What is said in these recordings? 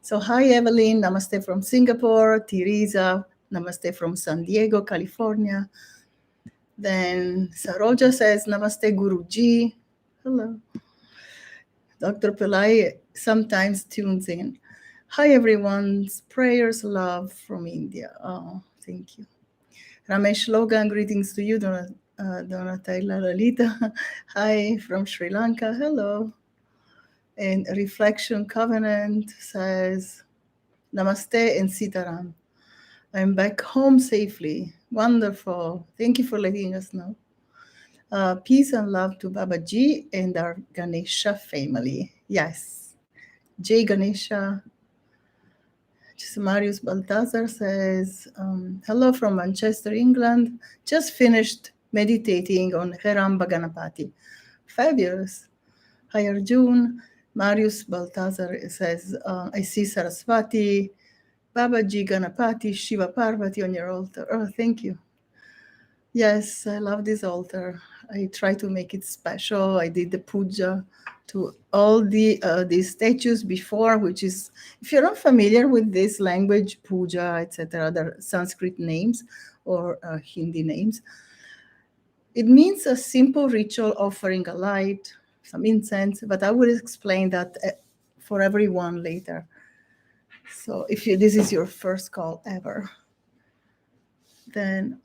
So hi Evelyn, namaste from Singapore. Teresa, namaste from San Diego, California. Then Saroja says namaste Guruji. Hello. Dr. Pillai sometimes tunes in. Hi everyone's prayers, love from India. Oh, thank you. Ramesh Logan, greetings to you. Donatella Lalita. Hi from Sri Lanka. Hello. And Reflection Covenant says namaste and Sitaram. I'm back home safely. Wonderful. Thank you for letting us know. Peace and love to Babaji and our Ganesha family. Yes. Jay Ganesha. Marius Baltazar says, hello from Manchester, England. Just finished meditating on Heramba Ganapati. Fabulous. Hi Arjun. Marius Baltazar says, I see Saraswati, Babaji Ganapati, Shiva Parvati on your altar. Oh, thank you. Yes, I love this altar. I try to make it special. I did the puja to all these statues before, which is, if you're not familiar with this language, puja, etc., other Sanskrit names or Hindi names, it means a simple ritual offering a light, some incense, but I will explain that for everyone later. So if this is your first call ever, then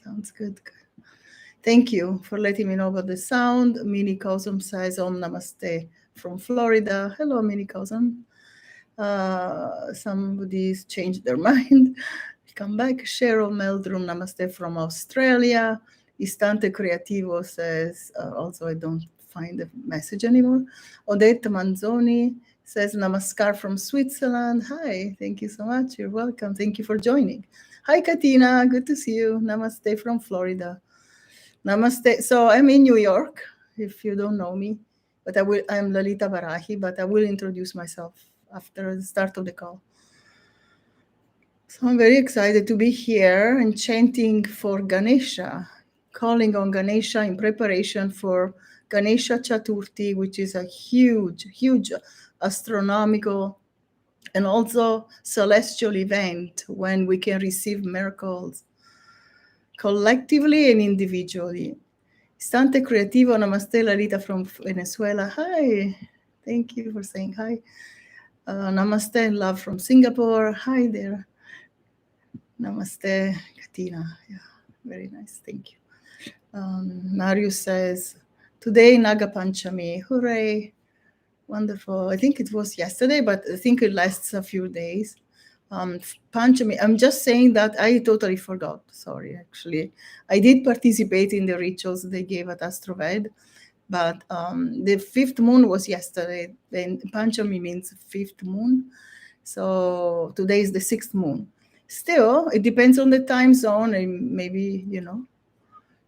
sounds good. Thank you for letting me know about the sound. Mini Cosm says Om Namaste from Florida. Hello, Mini Cosm. Somebody's changed their mind. Come back. Cheryl Meldrum, Namaste from Australia. Istante Creativo says, also I don't find the message anymore. Odette Manzoni says, Namaskar from Switzerland. Hi, thank you so much. You're welcome. Thank you for joining. Hi, Katina. Good to see you. Namaste from Florida. Namaste. So I'm in New York, if you don't know me, but I'm Lalita Varahi, but I will introduce myself after the start of the call. So I'm very excited to be here and chanting for Ganesha, calling on Ganesha in preparation for Ganesha Chaturthi, which is a huge, huge astronomical and also celestial event when we can receive miracles collectively and individually. Istante Creativo, Namaste Lalita from Venezuela. Hi, thank you for saying hi. Namaste and love from Singapore. Hi there. Namaste, Katina. Yeah, very nice. Thank you. Marius says, today Naga Panchami. Hooray. Wonderful. I think it was yesterday, but I think it lasts a few days. Panchami, I'm just saying that I totally forgot. Sorry, actually. I did participate in the rituals they gave at Astroved, but the fifth moon was yesterday. And Panchami means fifth moon. So today is the sixth moon. Still, it depends on the time zone and maybe,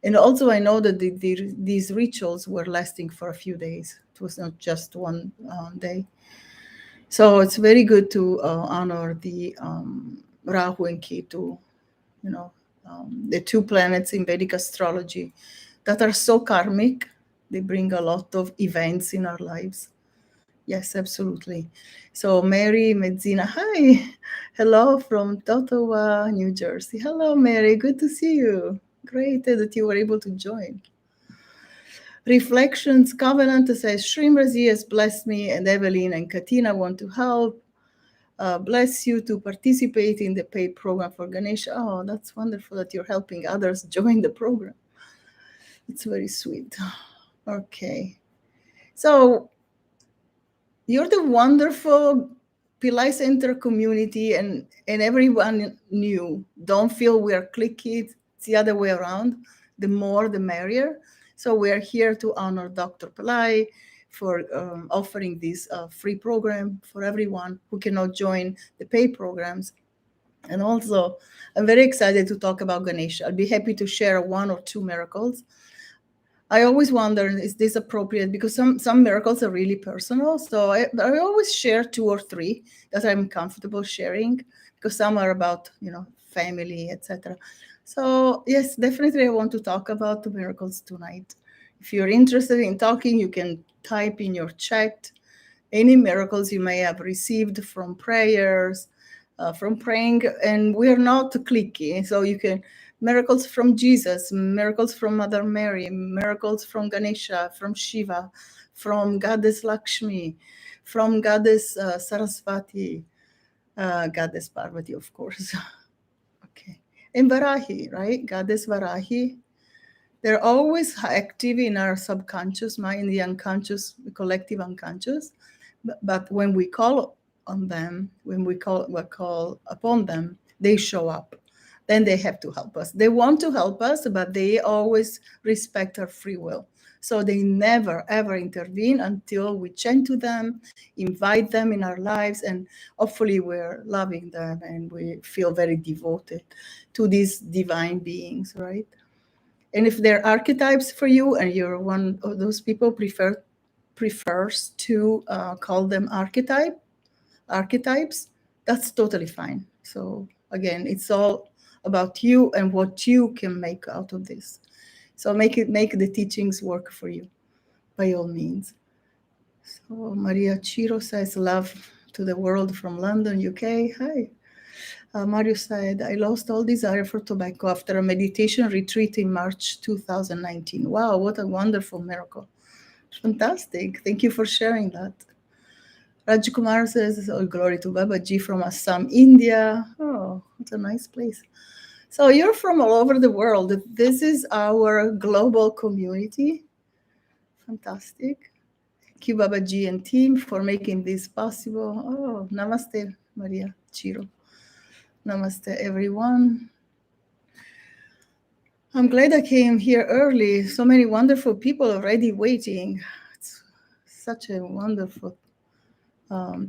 And also I know that these rituals were lasting for a few days. It was not just one day. So it's very good to honor the Rahu and Ketu, the two planets in Vedic astrology that are so karmic. They bring a lot of events in our lives. Yes, absolutely. So Mary Medzina, hi. Hello from Ottawa, New Jersey. Hello, Mary. Good to see you. Great that you were able to join. Reflections Covenant says, Shreem Brzee has blessed me, and Evelyn and Katina want to help. Bless you to participate in the paid program for Ganesha. Oh, that's wonderful that you're helping others join the program. It's very sweet. Okay. So you're the wonderful Pillai Center community, and everyone new. Don't feel we're cliquey. It's the other way around. The more, the merrier. So we're here to honor Dr. Pillai for offering this free program for everyone who cannot join the paid programs. And also, I'm very excited to talk about Ganesha. I'll be happy to share one or two miracles. I always wonder, is this appropriate? Because some miracles are really personal. So I always share two or three that I'm comfortable sharing, because some are about, family, etc. So yes, definitely I want to talk about the miracles tonight. If you're interested in talking, you can type in your chat any miracles you may have received from prayers, from praying. And we're not cliquey, so you can miracles from Jesus, miracles from Mother Mary, miracles from Ganesha, from Shiva, from Goddess Lakshmi, from Goddess Saraswati, Goddess Parvati, of course. Okay. And Varahi, right? Goddess Varahi. They're always active in our subconscious mind, the unconscious, the collective unconscious. But when we call on them, when we call upon them, they show up. Then they have to help us. They want to help us, but they always respect our free will. So they never, ever intervene until we chant to them, invite them in our lives, and hopefully we're loving them and we feel very devoted to these divine beings, right? And if they're archetypes for you and you're one of those people prefers to call them archetypes, that's totally fine. So again, it's all about you and what you can make out of this. So make the teachings work for you, by all means. So Maria Chiro says, love to the world from London, UK. Hi. Mario said, I lost all desire for tobacco after a meditation retreat in March 2019. Wow, what a wonderful miracle. Fantastic. Thank you for sharing that. Raj Kumar says, all glory to Babaji from Assam, India. Oh, what a nice place. So you're from all over the world. This is our global community. Fantastic. Thank you, Babaji and team, for making this possible. Oh, namaste, Maria Chiro. Namaste, everyone. I'm glad I came here early. So many wonderful people already waiting. It's such a wonderful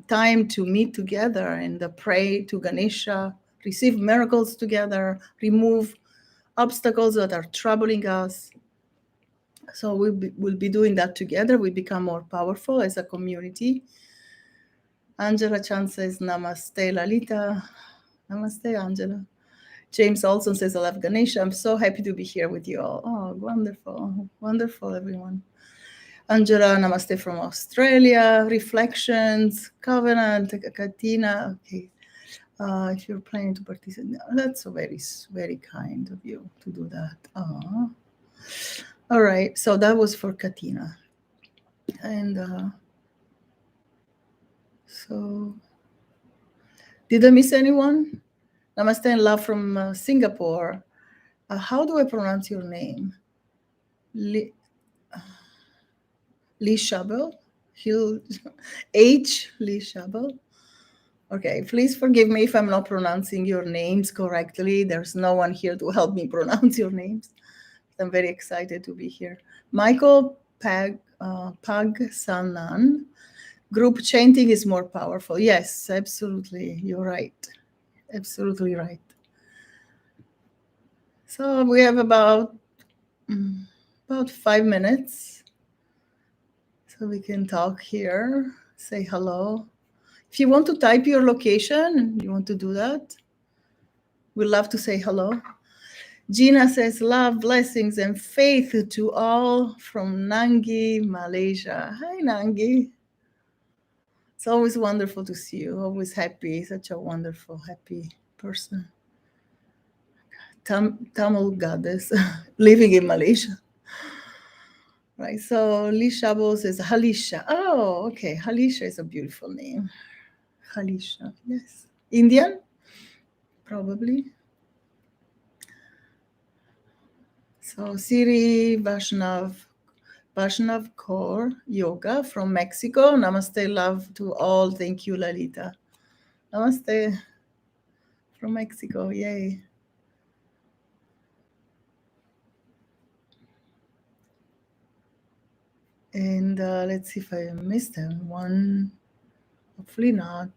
time to meet together and pray to Ganesha, receive miracles together, remove obstacles that are troubling us. So we'll be doing that together. We become more powerful as a community. Angela Chan says, namaste, Lalita. Namaste, Angela. James Olson says, I love Ganesha. I'm so happy to be here with you all. Oh, wonderful. Wonderful, everyone. Angela, namaste from Australia. Reflections, Covenant, Katina. Okay. If you're planning to participate, that's so very, very kind of you to do that. Oh. All right. So that was for Katina. And so, did I miss anyone? Namaste and love from Singapore. How do I pronounce your name? Lee Shabel? H. Lee Shabel? Okay, please forgive me if I'm not pronouncing your names correctly. There's no one here to help me pronounce your names. I'm very excited to be here. Michael Pagsanan. Group chanting is more powerful. Yes, absolutely. You're right. Absolutely right. So we have about 5 minutes. So we can talk here, say hello. If you want to type your location, you want to do that, we'd love to say hello. Gina says, love, blessings, and faith to all from Nangi, Malaysia. Hi, Nangi. It's always wonderful to see you, always happy, such a wonderful, happy person. Tamil goddess living in Malaysia. Right, so Lee Shabo says Halisha. Oh, okay, Halisha is a beautiful name. Halisha, yes. Indian? Probably. So Siri Vaishnav Kaur Yoga from Mexico. Namaste, love to all. Thank you, Lalita. Namaste from Mexico. Yay. And let's see if I missed one. Hopefully not.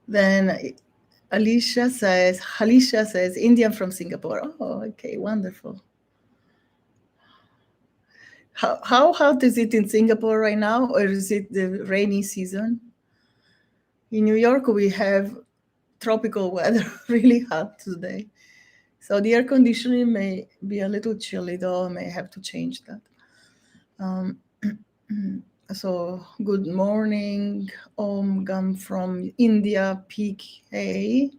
Then Halisha says, Indian from Singapore. Oh, okay, wonderful. How hot is it in Singapore right now, or is it the rainy season? In New York, we have tropical weather, really hot today. So the air conditioning may be a little chilly, though. I may have to change that. So good morning, Om Gam from India, PK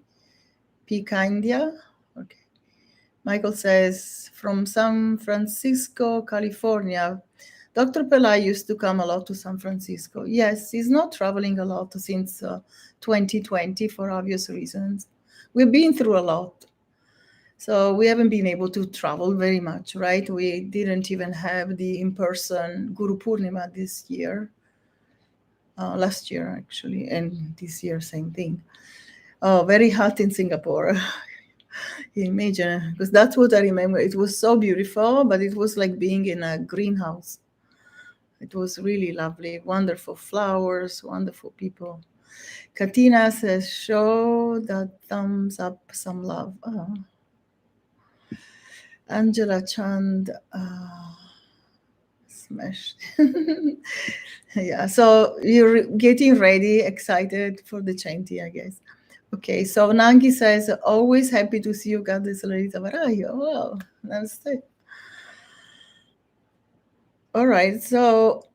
India. Okay. Michael says from San Francisco, California. Dr. Pillai used to come a lot to San Francisco. Yes, he's not traveling a lot since 2020 for obvious reasons. We've been through a lot. So we haven't been able to travel very much, right? We didn't even have the in-person Guru Purnima this year, last year actually, and this year same thing. Oh, very hot in Singapore. Imagine, because that's what I remember. It was so beautiful, but it was like being in a greenhouse. It was really lovely, wonderful flowers, wonderful people. Katina says, show that thumbs up, some love. Oh. Angela Chand, smashed. Yeah, so you're getting ready, excited for the chanty, I guess. Okay, so Nangi says, always happy to see you, Goddess Larita Varahi. Oh, well, namaste. All right, so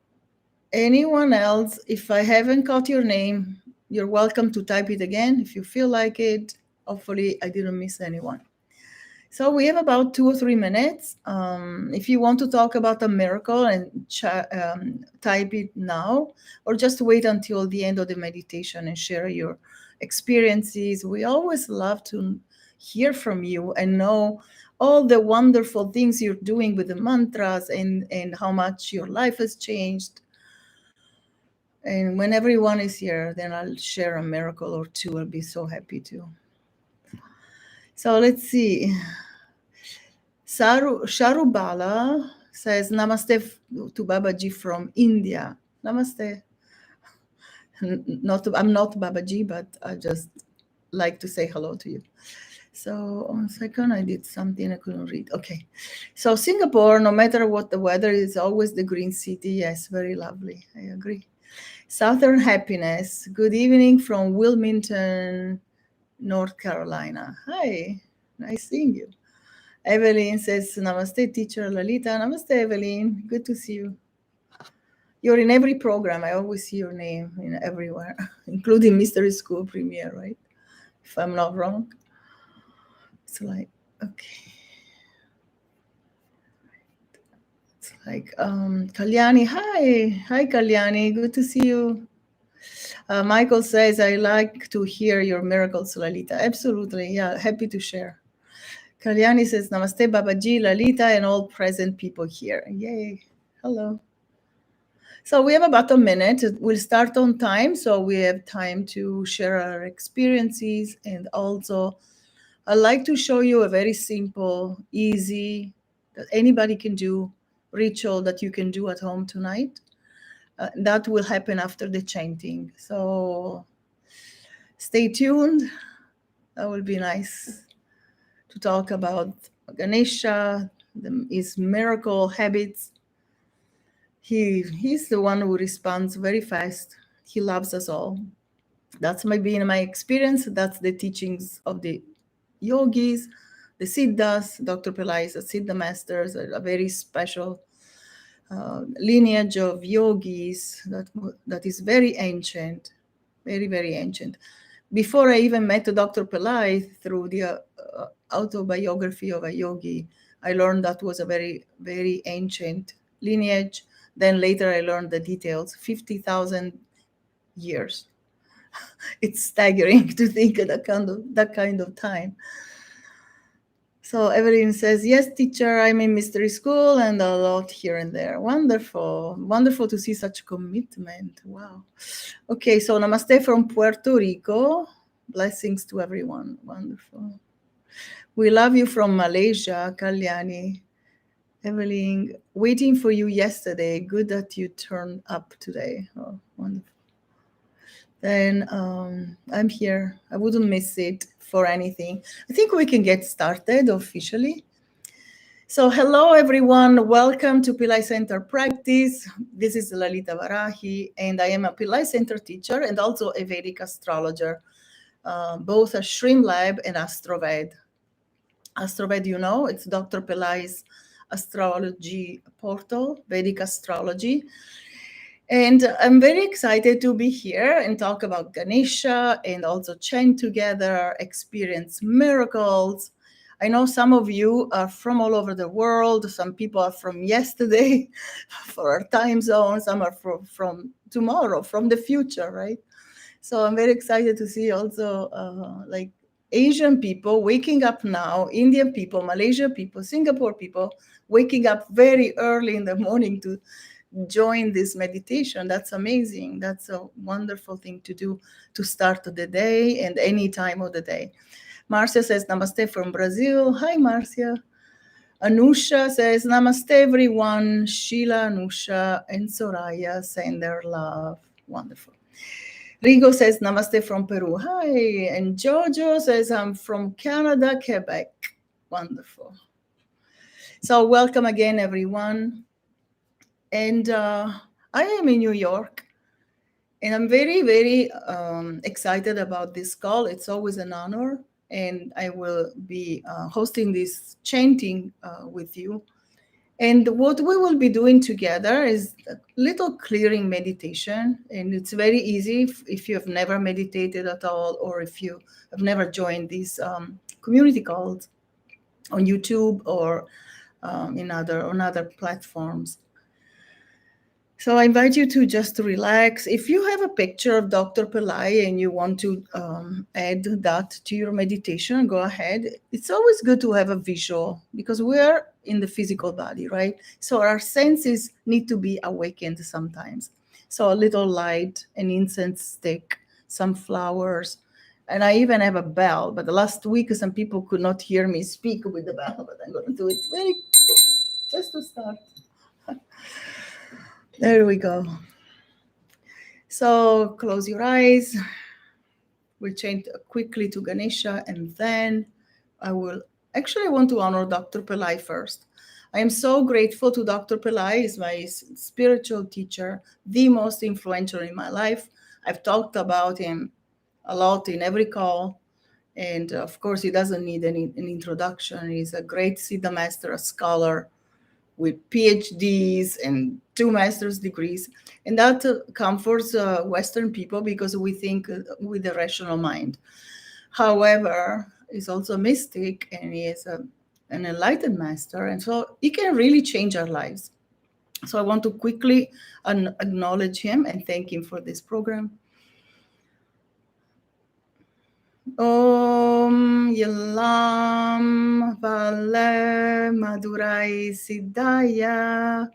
anyone else, if I haven't caught your name, you're welcome to type it again if you feel like it. Hopefully, I didn't miss anyone. So we have about 2 or 3 minutes. If you want to talk about a miracle and type it now, or just wait until the end of the meditation and share your experiences. We always love to hear from you and know all the wonderful things you're doing with the mantras and how much your life has changed. And when everyone is here, then I'll share a miracle or two. I'll be so happy to. So let's see. Sharubala says Namaste to Babaji from India. Namaste. I'm not Babaji, but I just like to say hello to you. So, 1 second, I did something I couldn't read. Okay. So, Singapore, no matter what the weather, is always the green city. Yes, very lovely. I agree. Southern Happiness. Good evening from Wilmington, North Carolina. Hi. Nice seeing you. Evelyn says, Namaste, teacher Lalita. Namaste, Evelyn. Good to see you. You're in every program. I always see your name in everywhere, including Mystery School Premiere, right? If I'm not wrong. It's like, okay. It's like, Kalyani. Hi, Kalyani. Good to see you. Michael says, I like to hear your miracles, Lalita. Absolutely. Yeah, happy to share. Kalyani says, Namaste, Babaji, Lalita, and all present people here. Yay. Hello. So we have about a minute. We'll start on time, so we have time to share our experiences. And also, I'd like to show you a very simple, easy, that anybody can do ritual that you can do at home tonight. That will happen after the chanting. So stay tuned. That will be nice to talk about Ganesha, his miracle habits. He's the one who responds very fast. He loves us all. That's been my experience. That's the teachings of the yogis, the siddhas. Dr. Pillai is a siddha masters, a very special lineage of yogis that is very ancient, very, very ancient. Before I even met Dr. Pillai through the autobiography of a yogi, I learned that was a very, very ancient lineage. Then later I learned the details, 50,000 years. It's staggering to think of that kind of time. So Evelyn says, yes, teacher, I'm in mystery school and a lot here and there. Wonderful. Wonderful to see such commitment. Wow. Okay, so namaste from Puerto Rico. Blessings to everyone. Wonderful. We love you from Malaysia, Kalyani. Evelyn, waiting for you yesterday. Good that you turned up today. Oh, wonderful. Then I'm here. I wouldn't miss it for anything. I think we can get started officially. So hello, everyone. Welcome to Pillai Center Practice. This is Lalita Varahi, and I am a Pillai Center teacher and also a Vedic astrologer, both a Shreem Lab and Astroved. Astroved, you know, it's Dr. Pillai's astrology portal, Vedic astrology. And I'm very excited to be here and talk about Ganesha and also chant together, experience miracles. I know some of you are from all over the world. Some people are from yesterday for our time zone. Some are from tomorrow, from the future, right? So I'm very excited to see also like Asian people waking up now, Indian people, Malaysia people, Singapore people waking up very early in the morning to join this meditation. That's amazing. That's a wonderful thing to do to start the day and any time of the day. Marcia says namaste from Brazil. Hi, Marcia. Anusha says namaste, everyone. Sheila, Anusha, and Soraya send their love. Wonderful. Rigo says namaste from Peru. Hi. And Jojo says I'm from Canada, Quebec. Wonderful. So welcome again, everyone. And I am in New York, and I'm very, very excited about this call. It's always an honor, and I will be hosting this chanting with you. And what we will be doing together is a little clearing meditation, and it's very easy if you have never meditated at all, or if you have never joined these community calls on YouTube or on other platforms. So I invite you to just relax. If you have a picture of Dr. Pillai and you want to add that to your meditation, go ahead. It's always good to have a visual because we are in the physical body, right? So our senses need to be awakened sometimes. So a little light, an incense stick, some flowers, and I even have a bell. But the last week, some people could not hear me speak with the bell, but I'm going to do it very quick, just to start. There we go. So close your eyes. We'll chant quickly to Ganesha, and then I want to honor Dr. Pillai first. I am so grateful to Dr. Pillai. He's my spiritual teacher, the most influential in my life. I've talked about him a lot in every call. And of course, he doesn't need an introduction. He's a great Siddha master, a scholar, with PhDs and 2 master's degrees. And that comforts Western people because we think with the rational mind. However, he's also a mystic and he is an enlightened master. And so he can really change our lives. So I want to quickly acknowledge him and thank him for this program. Om Yalam Vale Madurai Siddhaya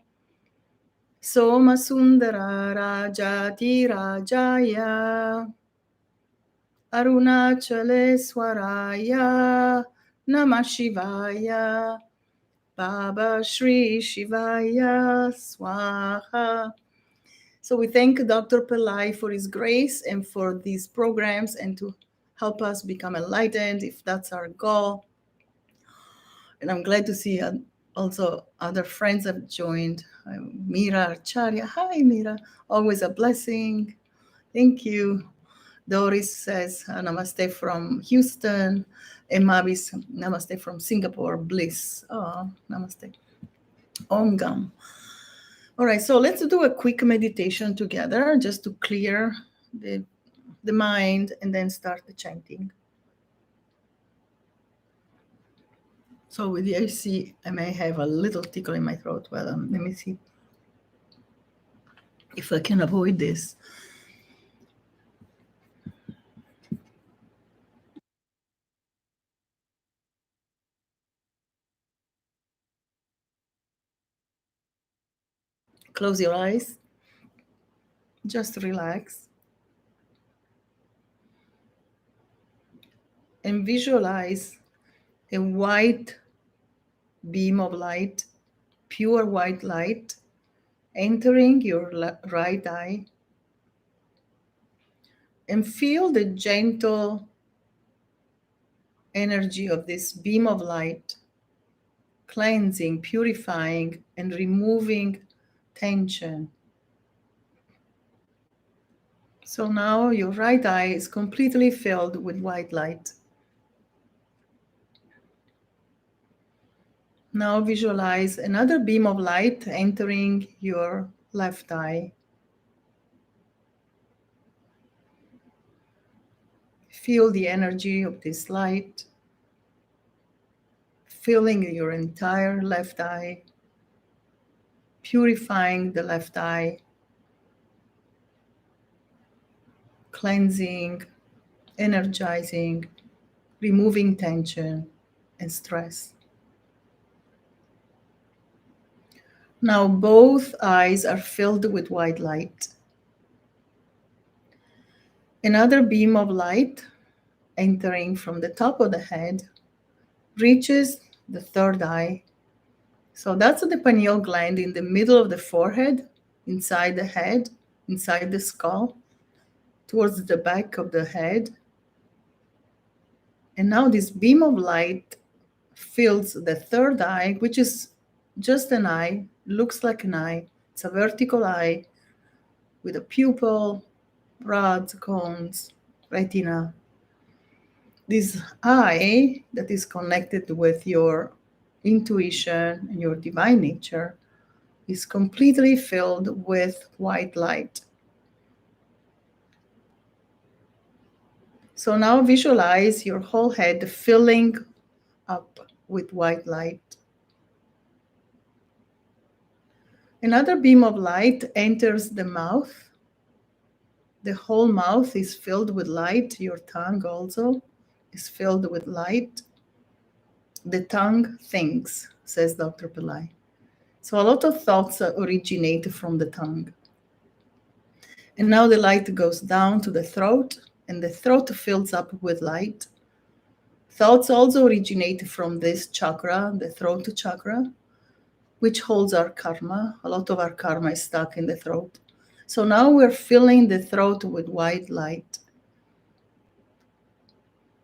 Soma Sundara Rajati Rajaya Arunachale Swaraya Namah Shivaya Baba Shri Shivaya Swaha. So we thank Dr. Pillai for his grace and for these programs and to help us become enlightened if that's our goal. And I'm glad to see also other friends have joined. Mira Acharya. Hi, Mira. Always a blessing. Thank you. Doris says namaste from Houston. And Mavis, namaste from Singapore. Bliss. Oh, namaste. Om Gam. All right, so let's do a quick meditation together just to clear the mind and then start the chanting. So with the AC, I may have a little tickle in my throat. Well, let me see if I can avoid this. Close your eyes. Just relax. And visualize a white beam of light, pure white light, entering your right eye. And feel the gentle energy of this beam of light, cleansing, purifying, and removing tension. So now your right eye is completely filled with white light. Now visualize another beam of light entering your left eye. Feel the energy of this light filling your entire left eye, purifying the left eye, cleansing, energizing, removing tension and stress. Now both eyes are filled with white light. Another beam of light entering from the top of the head reaches the third eye. So that's the pineal gland in the middle of the forehead, inside the head, inside the skull, towards the back of the head. And now this beam of light fills the third eye, which is just an eye, looks like an eye. It's a vertical eye with a pupil, rods, cones, retina. This eye that is connected with your intuition and your divine nature is completely filled with white light. So now visualize your whole head filling up with white light. Another beam of light enters the mouth. The whole mouth is filled with light. Your tongue also is filled with light. The tongue thinks, says Dr. Pillai. So a lot of thoughts originate from the tongue. And now the light goes down to the throat, and the throat fills up with light. Thoughts also originate from this chakra, the throat chakra, which holds our karma. A lot of our karma is stuck in the throat. So now we're filling the throat with white light,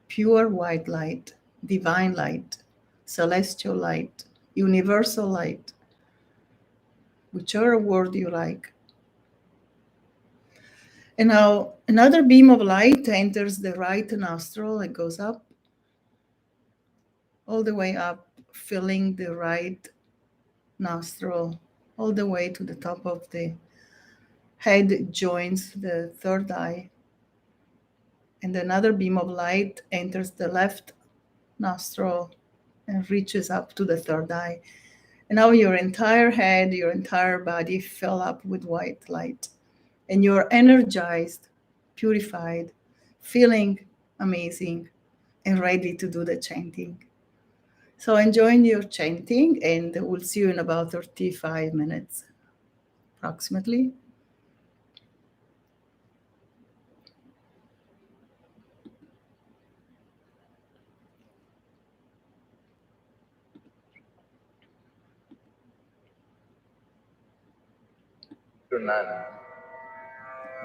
pure white light, divine light, celestial light, universal light, whichever word you like. And now another beam of light enters the right nostril and goes up, all the way up, filling the right nostril, all the way to the top of the head, joins the third eye. And another beam of light enters the left nostril and reaches up to the third eye. And now your entire head, your entire body fill up with white light. And you're energized, purified, feeling amazing, and ready to do the chanting. So enjoying your chanting, and we'll see you in about 35 minutes, approximately. To none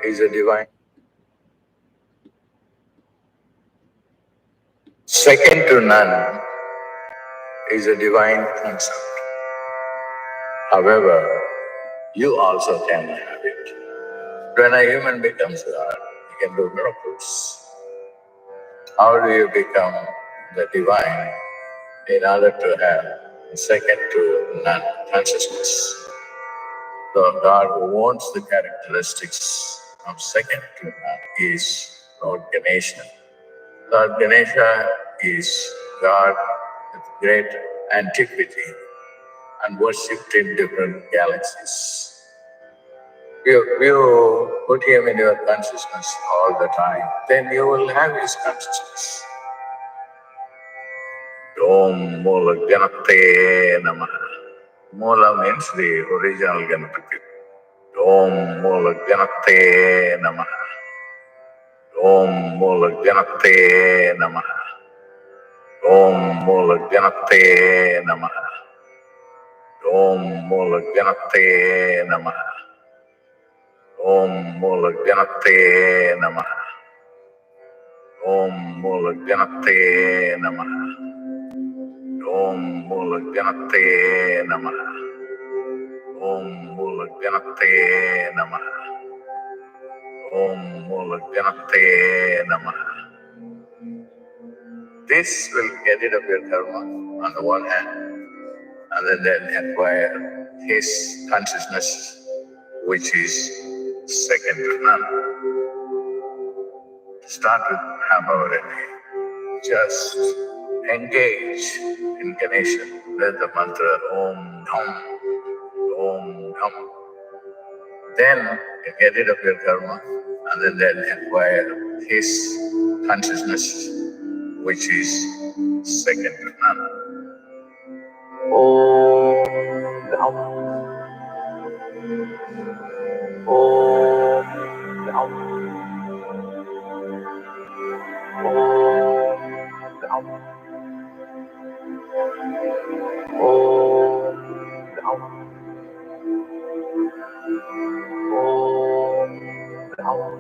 is a divine. Second to none is a divine concept. However, you also can have it. When a human becomes God, he can do miracles. How do you become the divine in order to have second to none consciousness? So God who owns the characteristics of second to none is Lord Ganesha. Lord Ganesha is God with great antiquity and worshipped in different galaxies. You put him in your consciousness all the time, then you will have his consciousness. Om Mula Ganapate Namaha. Mula means the original Ganapati. Om Mula Ganapate Namaha. Om Mula Ganapate Namaha. Om Mula Ganapate Namaha. Om Mula Ganapate Namaha. Om Mula Ganapate Namaha. Om Mula Ganapate Namaha. Om Mula Ganapate Namaha. Om Mula Ganapate Namaha. Om Mula Ganapate Namaha. This will get rid of your karma on the one hand, and then acquire his consciousness, which is second to none. Start with half hour a day. Just engage in Ganesha. Let the mantra Om Dham, Om Dham. Then you get rid of your karma and then acquire his consciousness, which is second to none. Om Dham, Om Dham, Om Dham, Om Dham, Om Dham, Om Dham,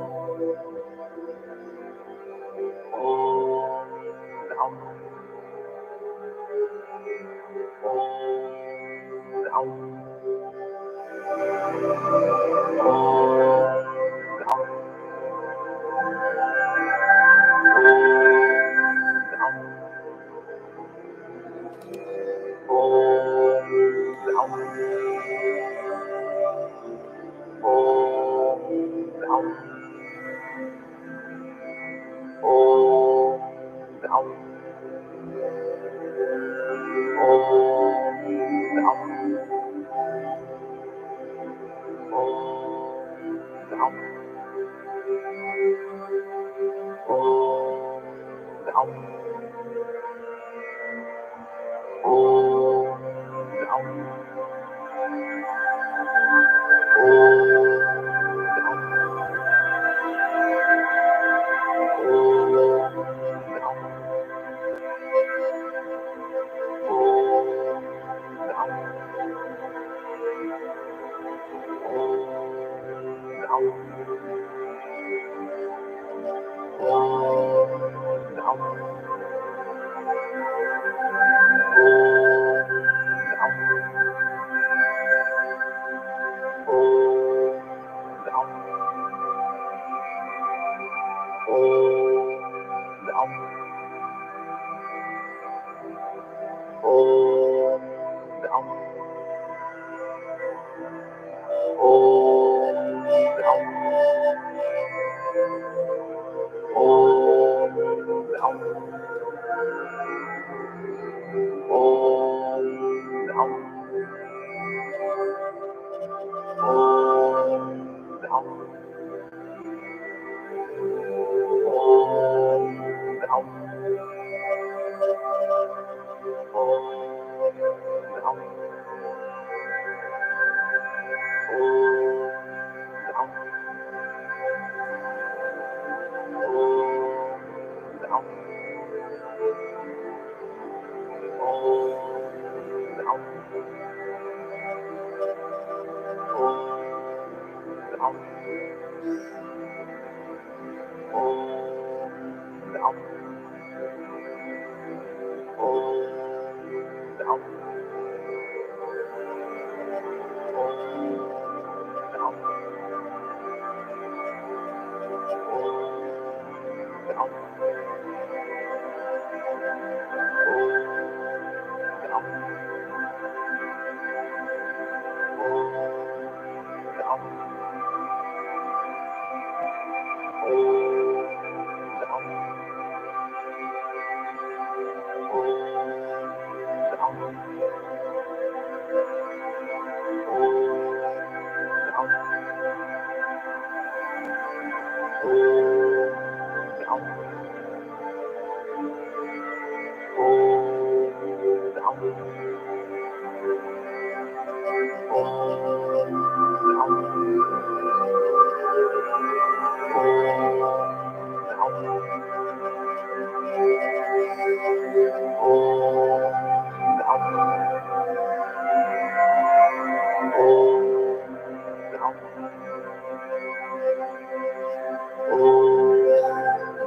Om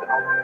Dham.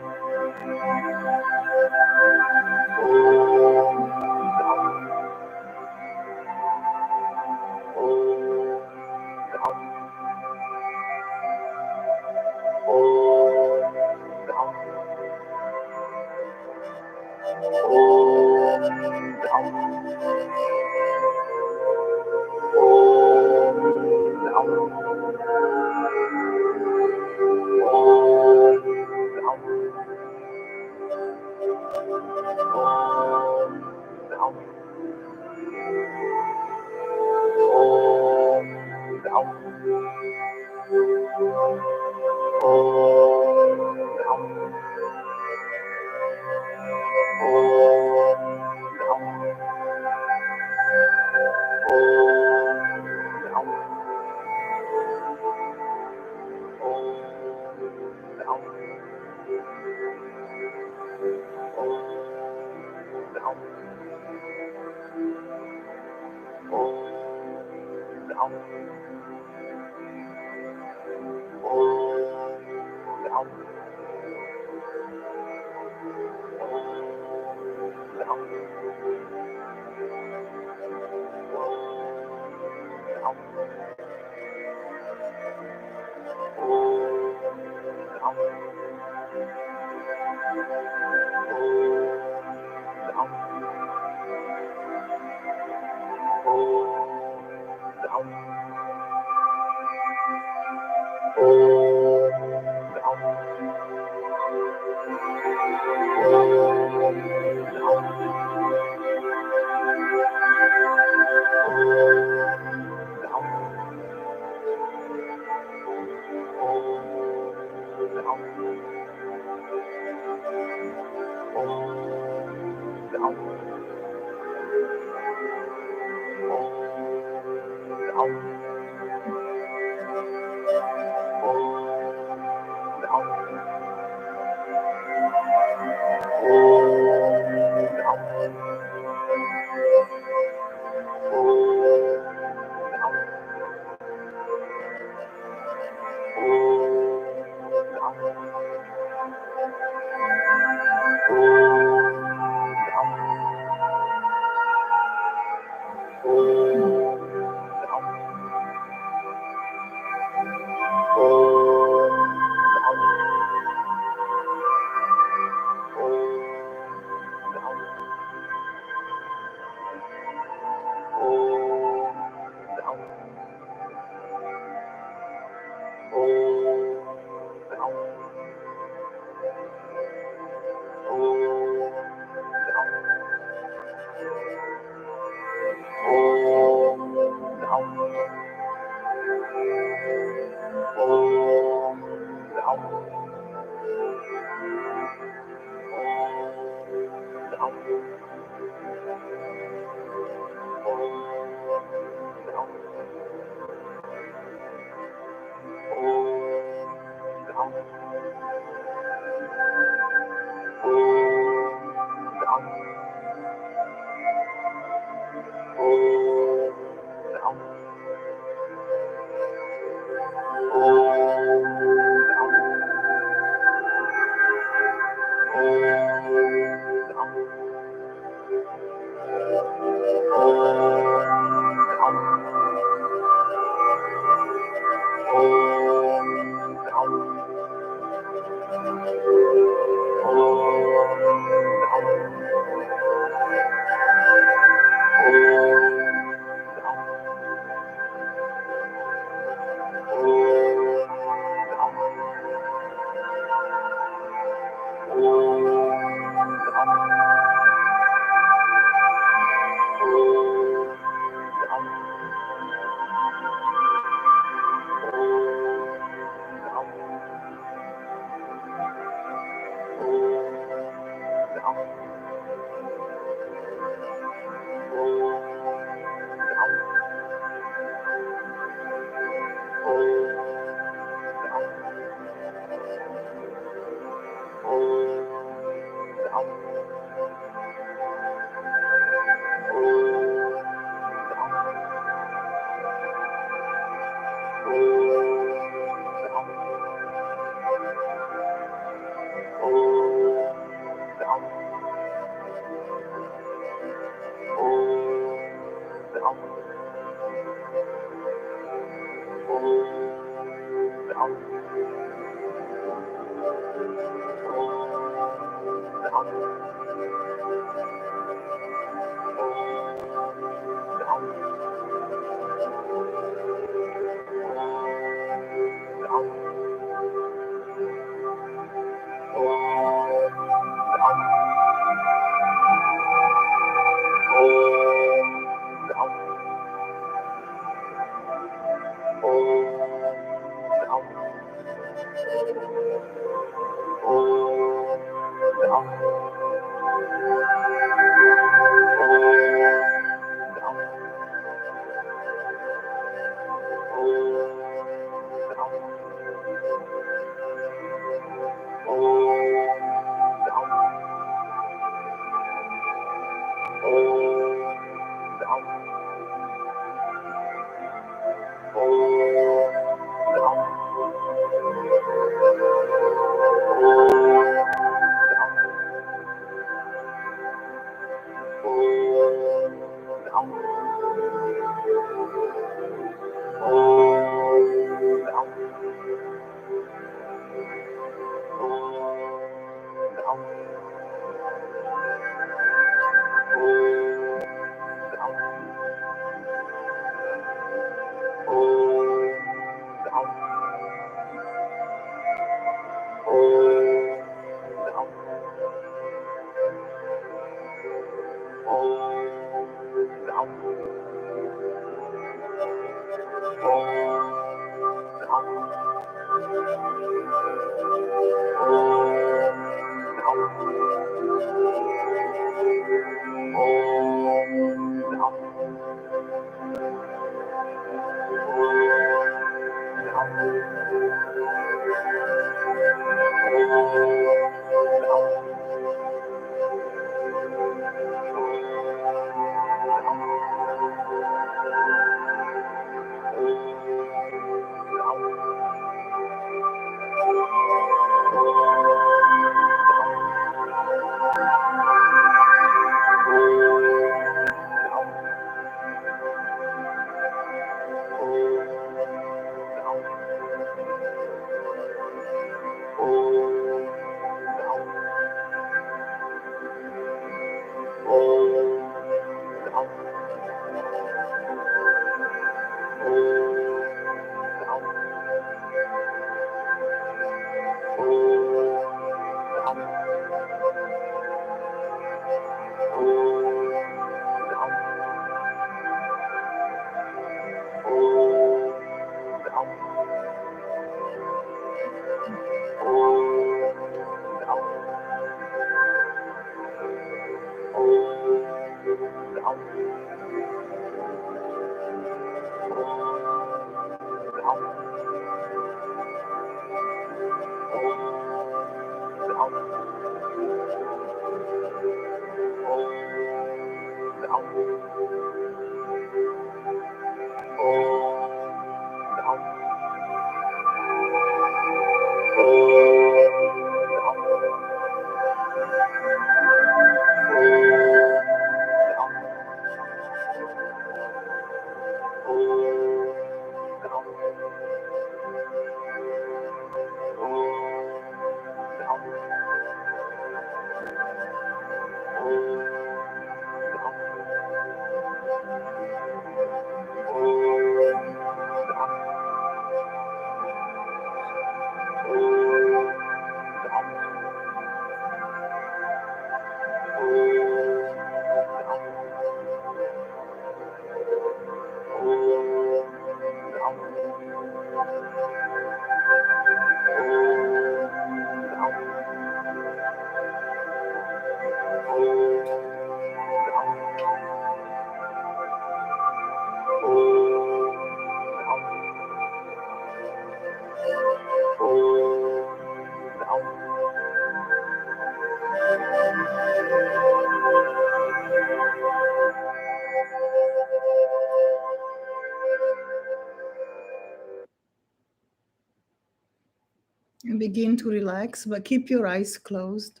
And begin to relax, but keep your eyes closed.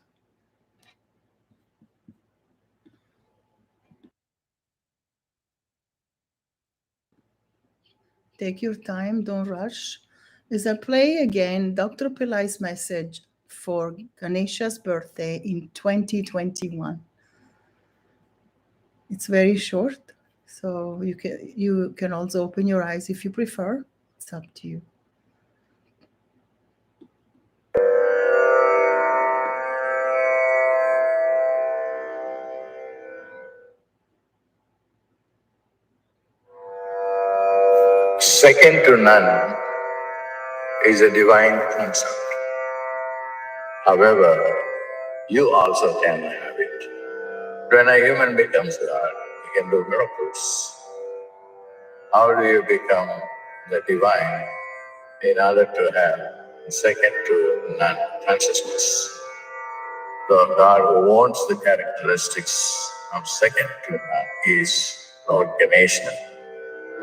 Take your time, don't rush. As I play again Dr. Pillai's message for Ganesha's birthday in 2021. It's very short, so you can also open your eyes if you prefer. It's up to you. Second to none is a divine concept. However, you also can have it. When a human becomes God, he can do miracles. How do you become the divine in order to have second to none consciousness? The God who wants the characteristics of second to none is Lord Ganesha.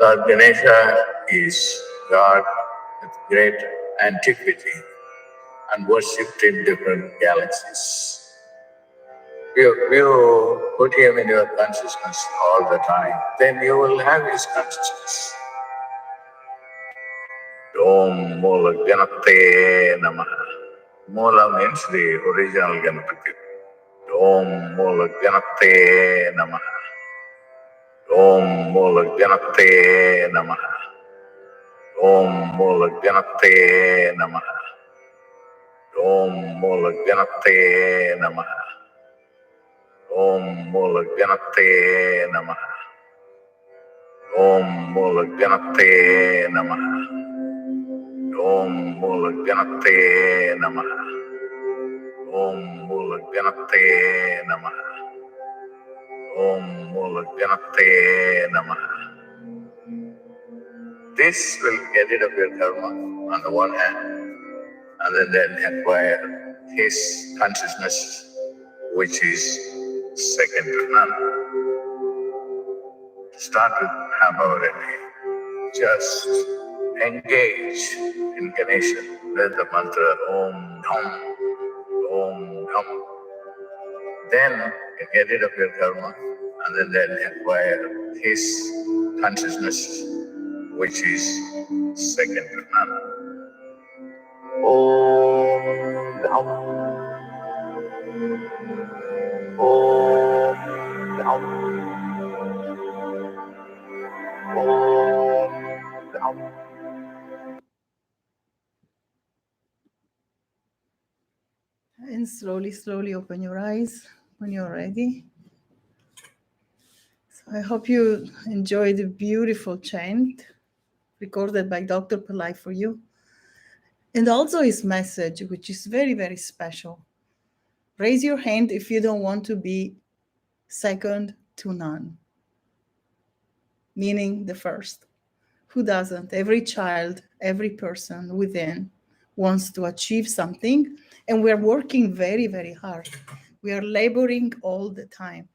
Lord Ganesha is God with great antiquity and worshipped in different galaxies. You put him in your consciousness all the time, then you will have his consciousness. Om Mula Ganapate Namaha. Mula means the original Ganapati. Om Mula Ganapate Namaha. Om Mula Ganapate Namaha. Om Mula Ganapate Namaha. Om Mula Ganapate Namaha. Om Mula Ganapate Namaha. Om Mula Ganapate Namaha. Om Mula Ganapate Namaha. Om Mula Ganapate Namaha. Om Mula Ganapate Namaha. This will get rid of your karma on the one hand, and then acquire his consciousness, which is second to none. Start with Habhavati. Just engage in Ganesha with the mantra Om Dham, Om Dham. Then you get rid of your karma and then acquire his consciousness, which is second to none. Om Dham, Om Dham, Om Dham. And slowly open your eyes when you're ready. So I hope you enjoyed the beautiful chant recorded by Dr. Pillai for you. And also his message, which is very, very special. Raise your hand if you don't want to be second to none, meaning the first. Who doesn't? Every child, every person within wants to achieve something, and we're working very, very hard. We are laboring all the time.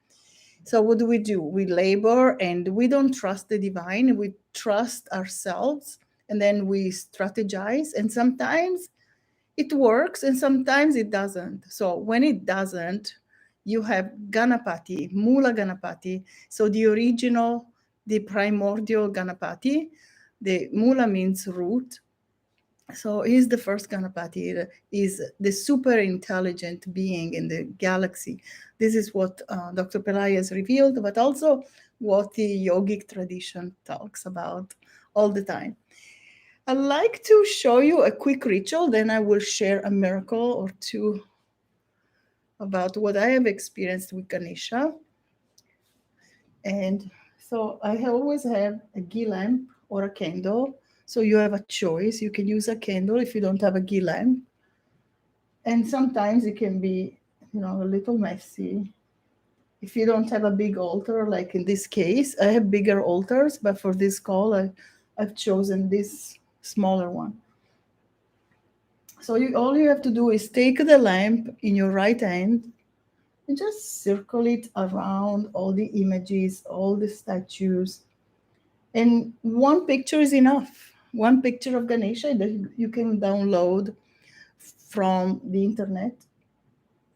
So what do? We labor and we don't trust the divine, we trust ourselves, and then we strategize, and sometimes it works and sometimes it doesn't. So when it doesn't, you have Ganapati, Mula Ganapati. So the original, the primordial Ganapati, the Mula means root. So he's the first Ganapati, is the super intelligent being in the galaxy. This is what Dr. Pillai has revealed, but also what the yogic tradition talks about all the time. I'd like to show you a quick ritual, then I will share a miracle or two about what I have experienced with Ganesha. And so I always have a ghee lamp or a candle. So you have a choice. You can use a candle if you don't have a ghee lamp. And sometimes it can be, a little messy. If you don't have a big altar, like in this case, I have bigger altars, but for this call, I've chosen this smaller one. So all you have to do is take the lamp in your right hand and just circle it around all the images, all the statues. And one picture is enough. One picture of Ganesha that you can download from the internet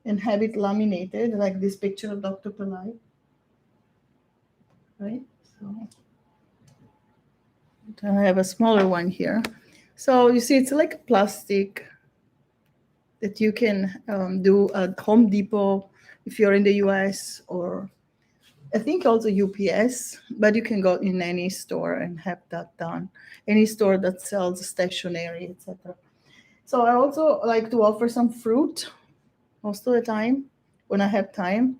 and have it laminated, like this picture of Dr. Pillai. Right? So I have a smaller one here. So you see, it's like a plastic that you can do at Home Depot if you're in the US, or I think also UPS, but you can go in any store and have that done. Any store that sells stationery, etc. So I also like to offer some fruit most of the time when I have time.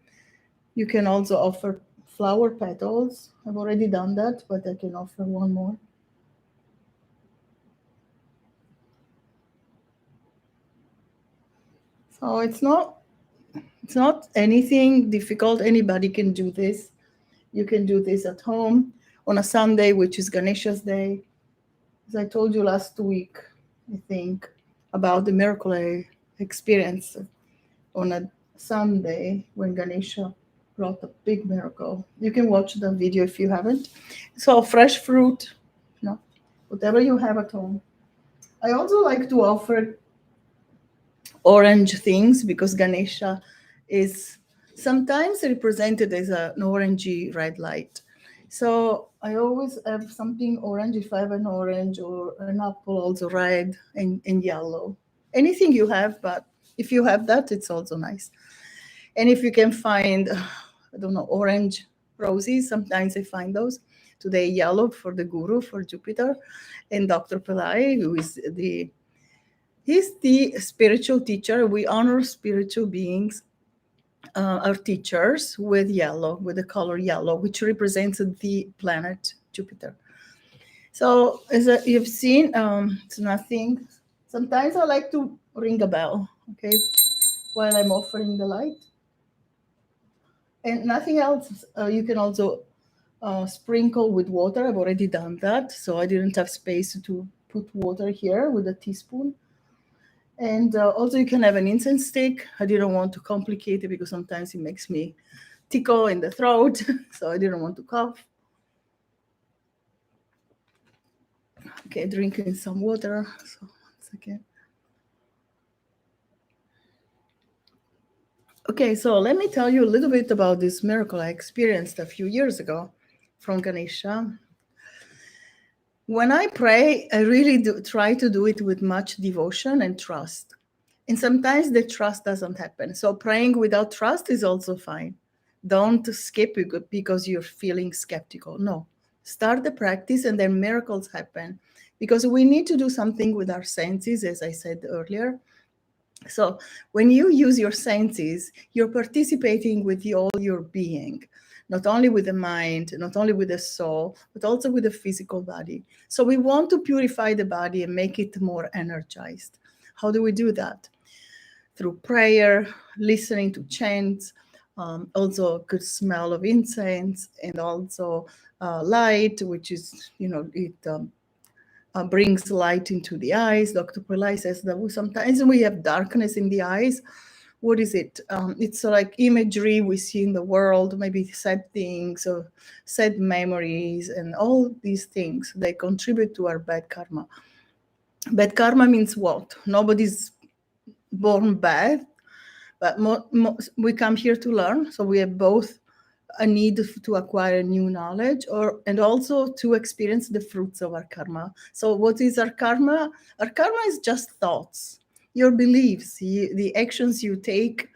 You can also offer flower petals. I've already done that, but I can offer one more. So it's not anything difficult. Anybody can do this. You can do this at home on a Sunday, which is Ganesha's day. As I told you last week, I think, about the miracle I experienced on a Sunday when Ganesha brought a big miracle. You can watch the video if you haven't. So fresh fruit, whatever you have at home. I also like to offer orange things because Ganesha is sometimes represented as an orangey red light. So I always have something orange. If I have an orange or an apple, also red and yellow. Anything you have, but if you have that, it's also nice. And if you can find, I don't know, orange roses, sometimes I find those. Today, yellow for the guru, for Jupiter, and Dr. Pillai, who is he's the spiritual teacher. We honor spiritual beings, our teachers, with yellow, with the color yellow, which represents the planet Jupiter. So as you've seen, it's nothing. Sometimes I like to ring a bell, okay, while I'm offering the light. And nothing else. You can also sprinkle with water. I've already done that, so I didn't have space to put water here with a teaspoon. And also you can have an incense stick. I didn't want to complicate it because sometimes it makes me tickle in the throat, so I didn't want to cough. Okay, drinking some water. So 1 second. Okay, so let me tell you a little bit about this miracle I experienced a few years ago from Ganesha. When I pray, I really do try to do it with much devotion and trust. And sometimes the trust doesn't happen. So praying without trust is also fine. Don't skip it because you're feeling skeptical. No, start the practice and then miracles happen. Because we need to do something with our senses, as I said earlier. So when you use your senses, you're participating with all your being, not only with the mind, not only with the soul, but also with the physical body. So we want to purify the body and make it more energized. How do we do that? Through prayer, listening to chants, Also good smell of incense, and also light, which is, it brings light into the eyes. Dr. Pillai says that sometimes we have darkness in the eyes. What is it? It's like imagery we see in the world, maybe sad things or sad memories, and all these things, they contribute to our bad karma. Bad karma means what? Nobody's born bad, but we come here to learn. So we have both a need to acquire new knowledge, and also to experience the fruits of our karma. So what is our karma? Our karma is just thoughts, your beliefs, the actions you take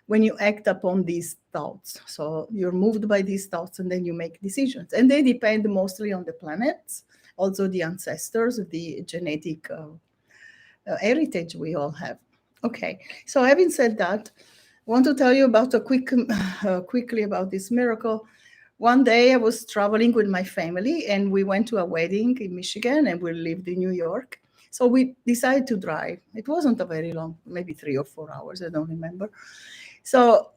when you act upon these thoughts. So you're moved by these thoughts, and then you make decisions, and they depend mostly on the planets, also the ancestors, the genetic heritage we all have. Okay, so having said that, I want to tell you about quickly about this miracle. One day I was traveling with my family, and we went to a wedding in Michigan, and we lived in New York. So we decided to drive. It wasn't a very long, maybe 3 or 4 hours, I don't remember. So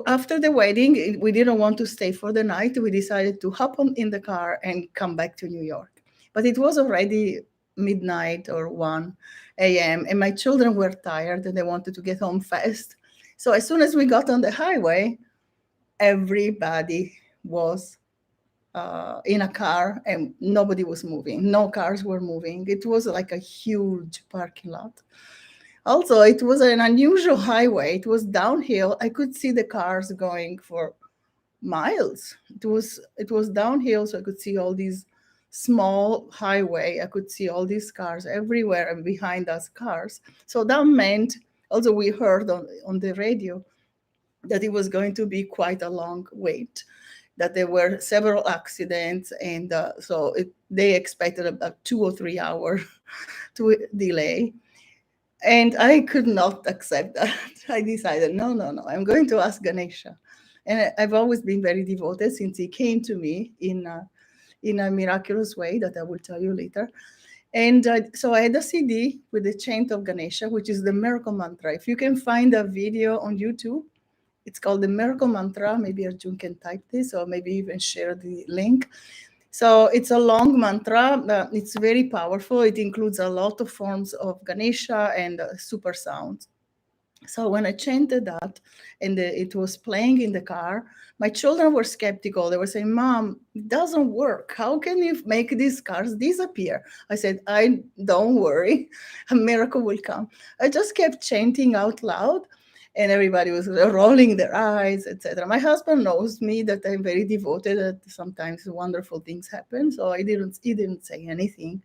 after the wedding, we didn't want to stay for the night. We decided to hop in the car and come back to New York. But it was already midnight or 1 a.m., and my children were tired and they wanted to get home fast. So as soon as we got on the highway, everybody was in a car, and nobody was moving. No cars were moving. It was like a huge parking lot. Also, it was an unusual highway. It was downhill. I could see the cars going for miles. It was downhill, so I could see all these small highway. I could see all these cars everywhere, and behind us cars. So that meant, also we heard on the radio that it was going to be quite a long wait, that there were several accidents, and they expected about 2 or 3 hours to delay. And I could not accept that. I decided, no, no, no, I'm going to ask Ganesha. And I've always been very devoted since he came to me in a miraculous way that I will tell you later. And so I had a CD with the chant of Ganesha, which is the miracle mantra. If you can find a video on YouTube, it's called the miracle mantra. Maybe Arjun can type this, or maybe even share the link. So it's a long mantra. It's very powerful. It includes a lot of forms of Ganesha and super sounds. So when I chanted that, and it was playing in the car, my children were skeptical. They were saying, "Mom, it doesn't work. How can you make these cars disappear?" I said, "I don't worry, a miracle will come." I just kept chanting out loud, and everybody was rolling their eyes, etc. My husband knows me that I'm very devoted. That sometimes wonderful things happen. So he didn't say anything.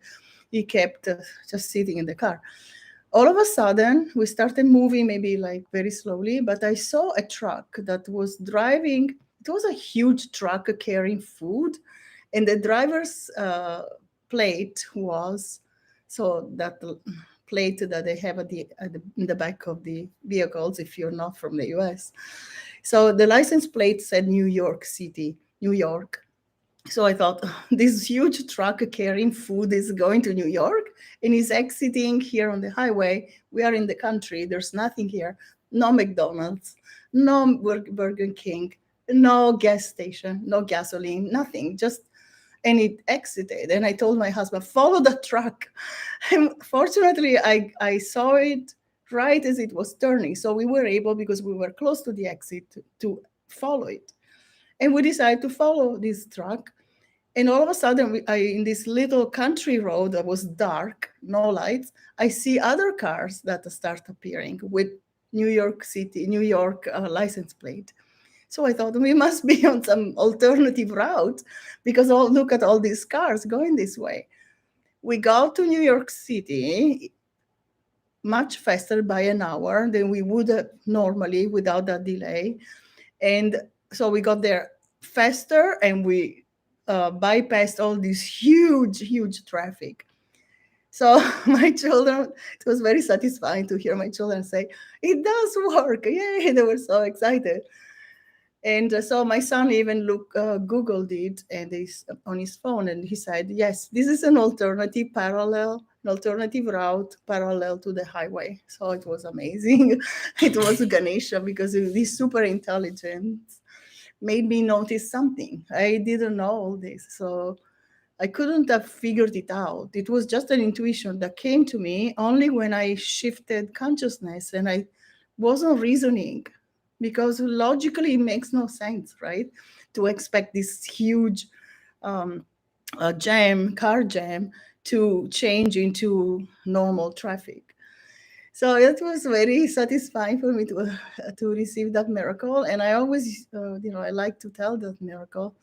He kept just sitting in the car. All of a sudden, we started moving, maybe like very slowly, but I saw a truck that was driving. It was a huge truck carrying food, and the driver's plate was, so that plate that they have in the back of the vehicles if you're not from the US. So the license plate said New York City, New York. So I thought, this huge truck carrying food is going to New York and is exiting here on the highway. We are in the country. There's nothing here. No McDonald's, no Burger King, no gas station, no gasoline, nothing. And it exited. And I told my husband, follow the truck. And fortunately, I saw it right as it was turning. So we were able, because we were close to the exit, to follow it. And we decided to follow this truck. And all of a sudden, in this little country road that was dark, no lights, I see other cars that start appearing with New York City, New York license plate. So I thought we must be on some alternative route, because look at all these cars going this way. We got to New York City much faster by an hour than we would normally without that delay. And so we got there faster, and we bypassed all this huge traffic. So my children, it was very satisfying to hear my children say, "It does work." Yay, they were so excited. And so my son even Googled it, and he's on his phone, and he said, "Yes, this is an alternative parallel an alternative route parallel to the highway. So it was amazing. It was Ganesha because this super intelligence made me notice something. I didn't know all this. So I couldn't have figured it out. It was just an intuition that came to me only when I shifted consciousness and I wasn't reasoning, because logically it makes no sense, right? To expect this huge car jam, to change into normal traffic. So it was very satisfying for me to receive that miracle, and I always, I like to tell that miracle.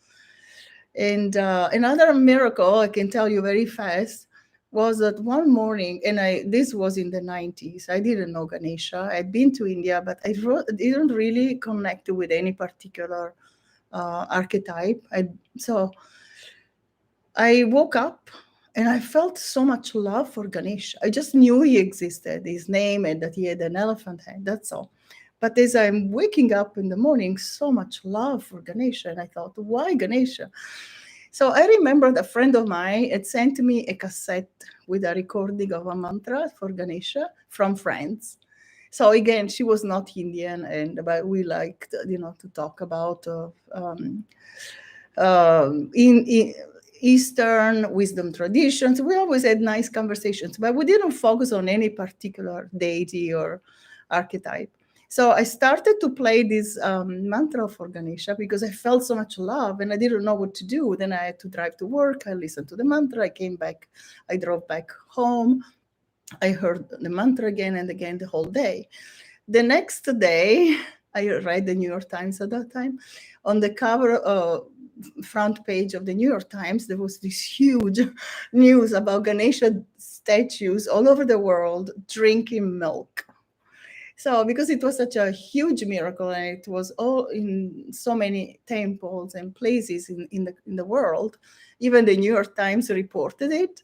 And another miracle I can tell you very fast was that one morning, and this was in the 90s. I didn't know Ganesha. I'd been to India, but I didn't really connect with any particular archetype. So I woke up and I felt so much love for Ganesh. I just knew he existed, his name, and that he had an elephant head. That's all. But as I'm waking up in the morning, so much love for Ganesha. And I thought, why Ganesha? So I remembered a friend of mine had sent me a cassette with a recording of a mantra for Ganesha from France. So again, she was not Indian, but we liked, to talk about in Eastern wisdom traditions. We always had nice conversations, but we didn't focus on any particular deity or archetype. So I started to play this mantra for Ganesha because I felt so much love and I didn't know what to do. Then I had to drive to work. I listened to the mantra. I came back. I drove back home. I heard the mantra again and again the whole day. The next day, I read the New York Times at that time. On the cover, front page of the New York Times, there was this huge news about Ganesha statues all over the world drinking milk. So because it was such a huge miracle and it was all in so many temples and places in the world, even the New York Times reported it.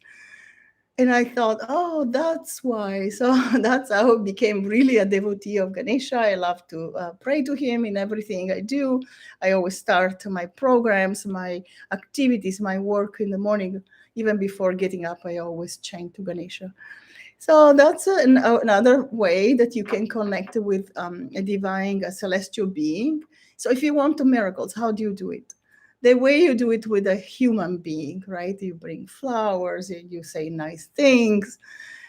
And I thought, oh, that's why. So that's how I became really a devotee of Ganesha. I love to pray to him in everything I do. I always start my programs, my activities, my work in the morning. Even before getting up, I always chant to Ganesha. So that's another way that you can connect with a divine, a celestial being. So if you want to miracles, how do you do it? The way you do it with a human being, right? You bring flowers and you say nice things.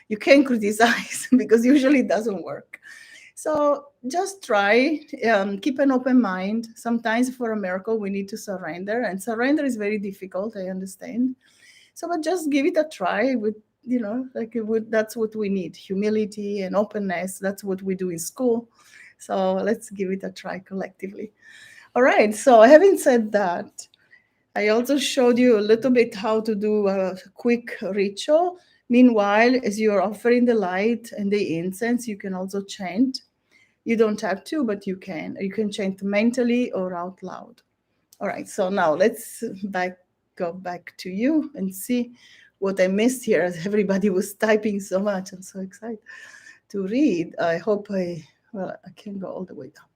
You can criticize because usually it doesn't work. So just try, keep an open mind. Sometimes for a miracle, we need to surrender, and surrender is very difficult, I understand. So, but just give it a try with, that's what we need, humility and openness. That's what we do in school. So let's give it a try collectively. All right, so having said that, I also showed you a little bit how to do a quick ritual. Meanwhile, as you're offering the light and the incense, you can also chant. You don't have to, but you can. You can chant mentally or out loud. All right, so now let's go back to you and see what I missed here as everybody was typing so much. I'm so excited to read. I hope I can go all the way up.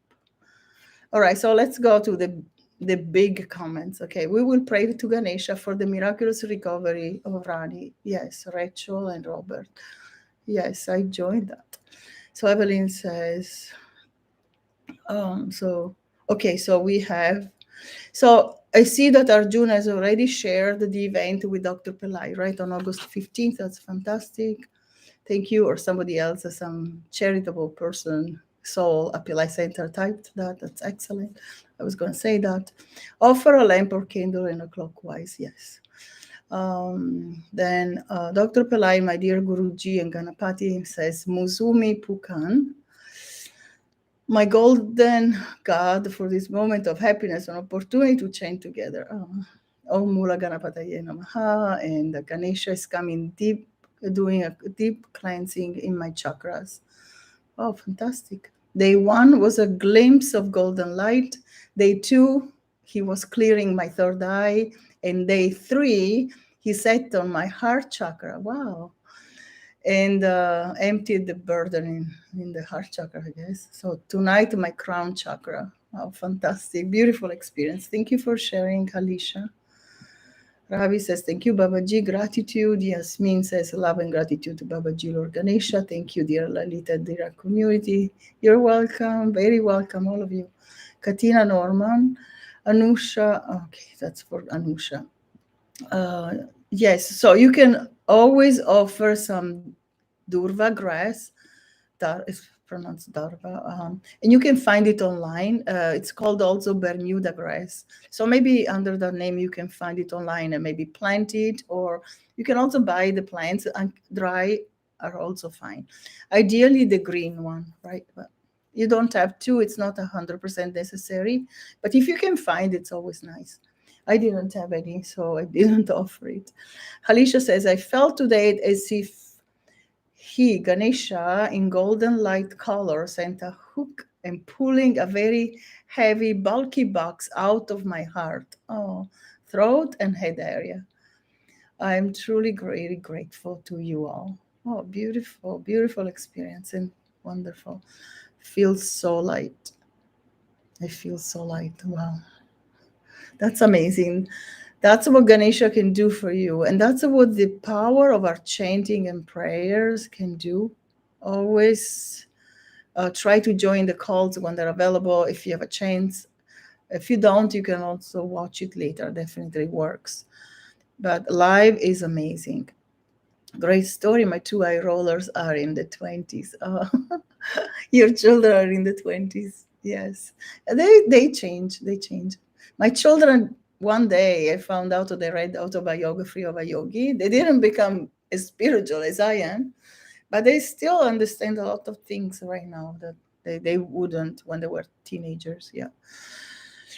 All right, so let's go to the big comments. Okay, we will pray to Ganesha for the miraculous recovery of Rani. Yes, Rachel and Robert. Yes, I joined that. So Evelyn says, so we have, so I see that Arjun has already shared the event with Dr. Pillai, right, on August 15th. That's fantastic. Thank you. Or somebody else, some charitable person, soul, a Pillai Center typed that. That's excellent. I was going to say that. Offer a lamp or candle in a clockwise, yes. Then Dr. Pillai, my dear Guruji and Ganapati, says, Muzumi Pukan, my golden God, for this moment of happiness and opportunity to chant together. Om Mula Ganapataye Namaha, and Ganesha is coming deep, doing a deep cleansing in my chakras. Oh, fantastic. Day 1 was a glimpse of golden light. Day 2, he was clearing my third eye. And day 3, he sat on my heart chakra. Wow. And emptied the burden in the heart chakra, I guess. So tonight, my crown chakra. Wow, fantastic. Beautiful experience. Thank you for sharing, Alicia. Ravi says, thank you, Babaji. Gratitude. Yasmin says, love and gratitude to Babaji, Lord Ganesha. Thank you, dear Lalita, dear community. You're welcome. Very welcome, all of you. Katina Norman. Anusha. Okay, that's for Anusha. Yes, so you can always offer some durva grass. It's pronounced darva, and you can find it online. It's called also Bermuda grass. So maybe under that name you can find it online and maybe plant it, or you can also buy the plants and dry are also fine. Ideally the green one, right? But you don't have to. It's not 100% necessary, but if you can find, it's always nice. I didn't have any, so I didn't offer it. Halisha says, I felt today as if he, Ganesha, in golden light color, sent a hook and pulling a very heavy, bulky box out of my heart, throat and head area. I am truly really grateful to you all. Oh, beautiful, beautiful experience and wonderful. Feels so light. I feel so light. Wow. That's amazing. That's what Ganesha can do for you. And that's what the power of our chanting and prayers can do. Always try to join the calls when they're available if you have a chance. If you don't, you can also watch it later. Definitely works. But live is amazing. Great story. My two eye rollers are in the 20s. Oh, your children are in the 20s. Yes. They change. They change. My children, one day I found out that they read autobiography of a yogi. They didn't become as spiritual as I am, but they still understand a lot of things right now that they wouldn't when they were teenagers. Yeah.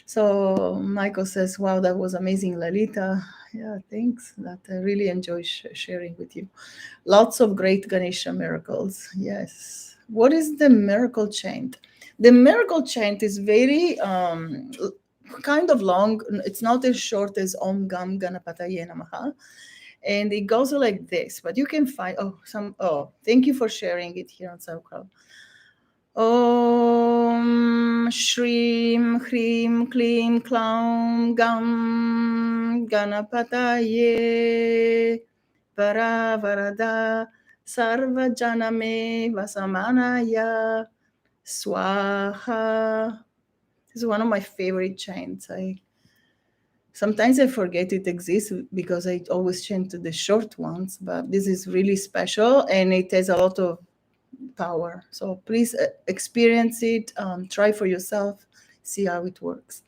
So Michael says, wow, that was amazing, Lalita. Yeah, thanks. That I really enjoy sharing with you. Lots of great Ganesha miracles. Yes. What is the miracle chant? The miracle chant is very kind of long. It's not as short as Om Gam Ganapataye Namaha. And it goes like this, but you can find, thank you for sharing it here on SoundCloud. Om Shreem Hreem Kleem Klaum Gam Ganapataye Varavarada Sarva Janame Vasamanaya Swaha. This is one of my favorite chants. Sometimes I forget it exists because I always chant the short ones, but this is really special and it has a lot of power. So please experience it, try for yourself, see how it works.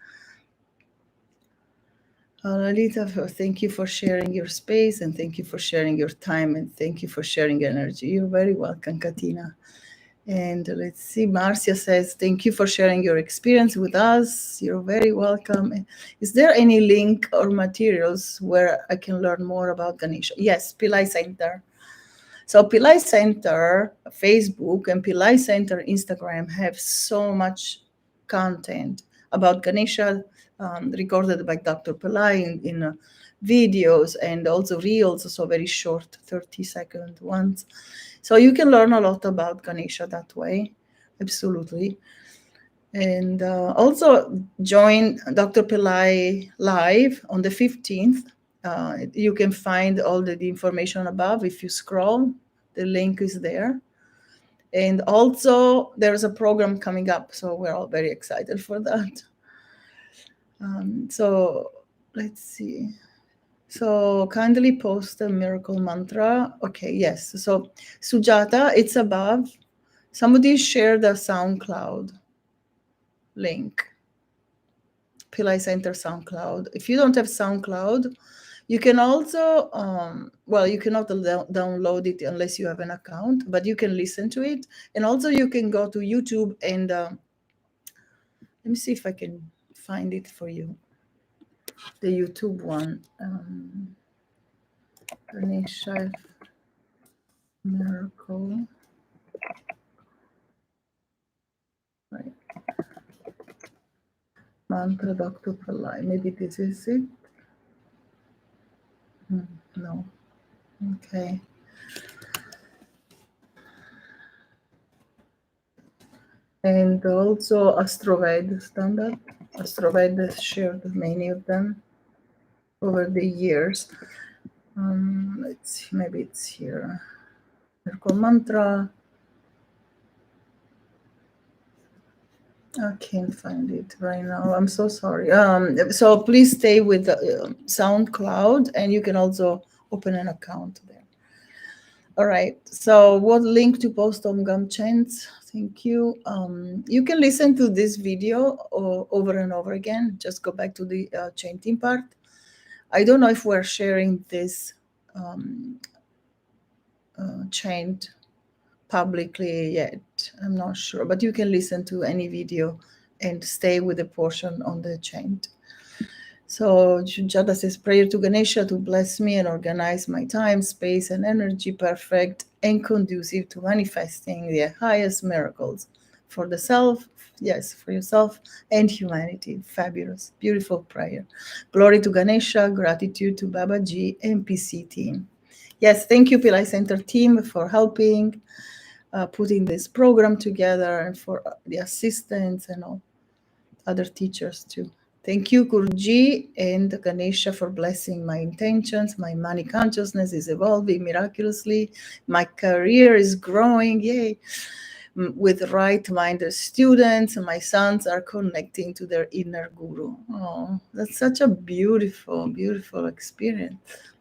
Lalita, thank you for sharing your space and thank you for sharing your time and thank you for sharing energy. You're very welcome, Katina. And let's see, Marcia says, thank you for sharing your experience with us. You're very welcome. Is there any link or materials where I can learn more about Ganesha? Yes, Pillai Center. So Pillai Center Facebook and Pillai Center Instagram have so much content about Ganesha, recorded by Dr. Pillai in videos and also reels, so very short 30-second ones. So you can learn a lot about Ganesha that way, absolutely. And also join Dr. Pillai live on the 15th. You can find all the information above if you scroll. The link is there. And also there's a program coming up, so we're all very excited for that. So let's see. So kindly post a miracle mantra. Okay, yes. So Sujata, it's above. Somebody shared the SoundCloud link. Pillai Center SoundCloud. If you don't have SoundCloud, you can also, you cannot download it unless you have an account, but you can listen to it. And also you can go to YouTube and let me see if I can find it for you. The YouTube one. Ganesha Miracle. Right. Mantra Dr. Pillai. Maybe this is it. No. Okay. And also Astroved standard. Astroved shared many of them. over the years. Maybe it's here. Miracle Mantra. I can't find it right now. I'm so sorry. So please stay with SoundCloud, and you can also open an account there. All right. So what link to post on Gum Chants? Thank you. You can listen to this video over and over again. Just go back to the chanting part. I don't know if we're sharing this chant publicly yet. I'm not sure, but you can listen to any video and stay with the portion on the chant. So Jada says, prayer to Ganesha to bless me and organize my time, space, and energy perfect and conducive to manifesting the highest miracles for the self, yes, for yourself and humanity. Fabulous, beautiful prayer. Glory to Ganesha, gratitude to Babaji and PC team. Yes, thank you, Pillai Center team, for helping putting this program together and for the assistants and all other teachers too. Thank you, Gurji and Ganesha, for blessing my intentions. My money consciousness is evolving miraculously. My career is growing, yay. With right-minded students, my sons are connecting to their inner guru. Oh, that's such a beautiful, beautiful experience.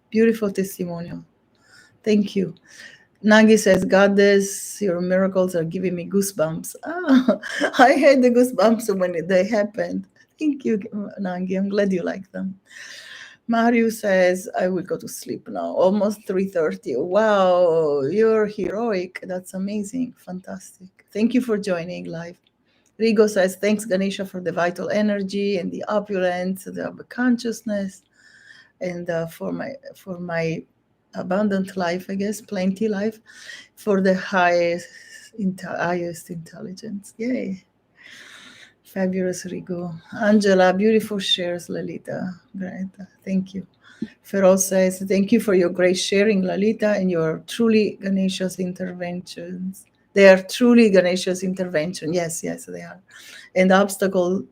Beautiful testimonial. Thank you. Nagi says, Goddess, your miracles are giving me goosebumps. Ah, I had the goosebumps when they happened. Thank you, Nagi. I'm glad you like them. Mario says, I will go to sleep now. Almost 3:30. Wow, you're heroic. That's amazing. Fantastic. Thank you for joining live. Rigo says, thanks, Ganesha, for the vital energy and the opulence, the consciousness, and for my abundant life, I guess, plenty life, for the highest intelligence. Yay. Fabulous, Rigo. Angela, beautiful shares, Lalita. Great. Thank you. Feroz says, thank you for your great sharing, Lalita, and your truly Ganesha's interventions. They are truly Ganesha's intervention. Yes, they are. And obstacle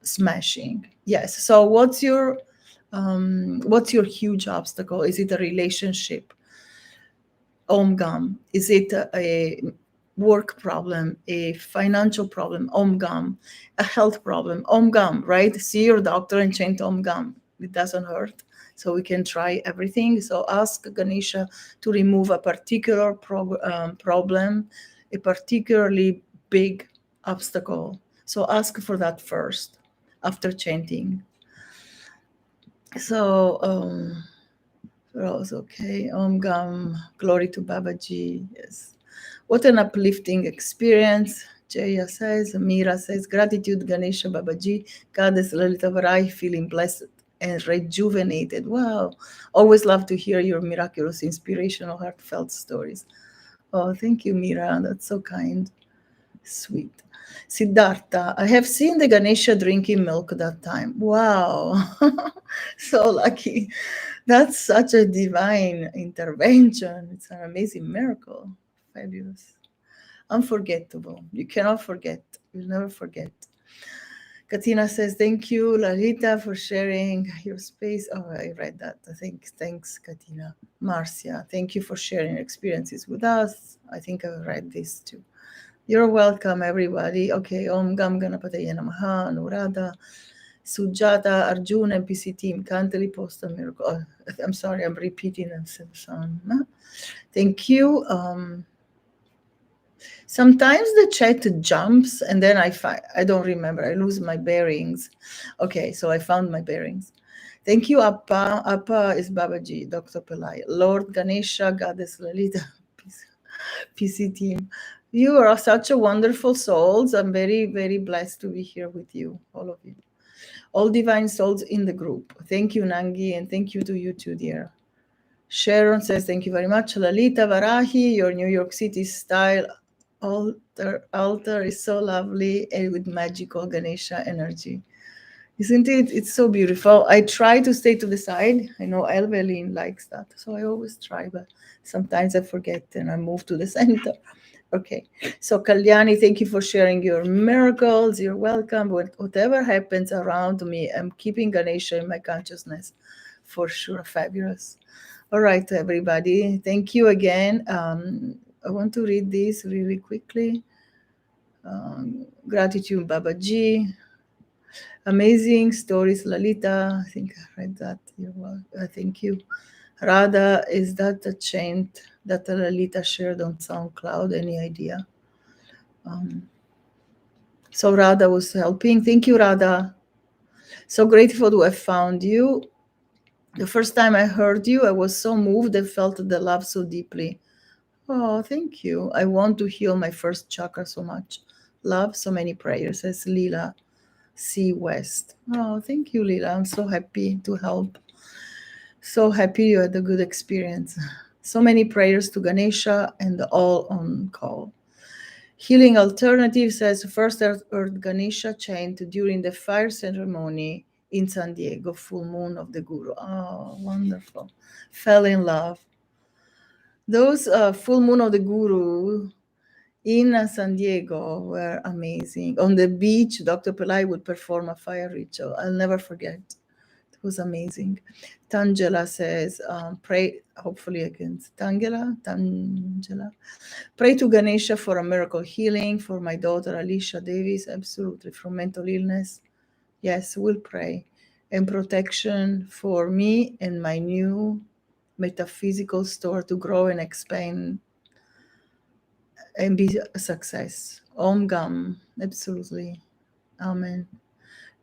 smashing. Yes. So what's your huge obstacle? Is it a relationship? Om Gam. Is it a work problem, a financial problem? Om Gam. A health problem? Om Gam, right? See your doctor and chant Om Gam. It doesn't hurt. So we can try everything. So ask Ganesha to remove a particular problem, a particularly big obstacle. So ask for that first after chanting. So, Rose, okay. Om Gam, glory to Babaji. Yes. What an uplifting experience. Jaya says, Meera says, gratitude, Ganesha Babaji. Goddess Lalita Varai, feeling blessed and rejuvenated. Wow. Always love to hear your miraculous, inspirational, heartfelt stories. Oh, thank you, Meera. That's so kind. Sweet. Siddhartha, I have seen the Ganesha drinking milk that time. Wow. So lucky. That's such a divine intervention. It's an amazing miracle. Fabulous. Unforgettable. You cannot forget. You'll never forget. Katina says, thank you, Lalita, for sharing your space. Oh, I read that. Thanks, Katina. Marcia, thank you for sharing experiences with us. I think I read this too. You're welcome, everybody. Okay, Om Gam Ganapataya Namaha, Anurada, Sujata, Arjun, MPC team, kindly post a miracle. Oh, I'm sorry, I'm repeating them. Thank you. Sometimes the chat jumps and then I don't remember. I lose my bearings. Okay, so I found my bearings. Thank you, Appa. Appa is Babaji, Dr. Pillai. Lord Ganesha, Goddess Lalita, PC team. You are such a wonderful souls. I'm very, very blessed to be here with you, all of you. All divine souls in the group. Thank you, Nangi, and thank you to you too, dear. Sharon says, thank you very much. Lalita Varahi, your New York City style altar is so lovely and with magical Ganesha energy. Isn't it? It's so beautiful. I try to stay to the side. I know Elveline likes that, so I always try, but sometimes I forget and I move to the center. Okay, so Kalyani, thank you for sharing your miracles. You're welcome. Whatever happens around me, I'm keeping Ganesha in my consciousness for sure. Fabulous. All right, everybody. Thank you again. I want to read this really quickly. Gratitude, Babaji. Amazing stories, Lalita. I think I read that. Thank you. Radha, is that the chant that Lalita shared on SoundCloud? Any idea? So Radha was helping. Thank you, Radha. So grateful to have found you. The first time I heard you, I was so moved and felt the love so deeply. Oh, thank you. I want to heal my first chakra so much. Love, so many prayers, says Leela C. West. Oh, thank you, Leela. I'm so happy to help. So happy you had a good experience. So many prayers to Ganesha and all on call. Healing Alternative says first Earth Ganesha chant during the fire ceremony in San Diego, full moon of the Guru. Oh, wonderful. Fell in love. Those full moon of the Guru in San Diego were amazing. On the beach, Dr. Pillai would perform a fire ritual. I'll never forget. It was amazing. Tangela says, pray, hopefully against Tangela. Pray to Ganesha for a miracle healing for my daughter Alicia Davis, absolutely, from mental illness. Yes, we'll pray. And protection for me and my new metaphysical store to grow and expand and be a success. Om Gam, absolutely. Amen.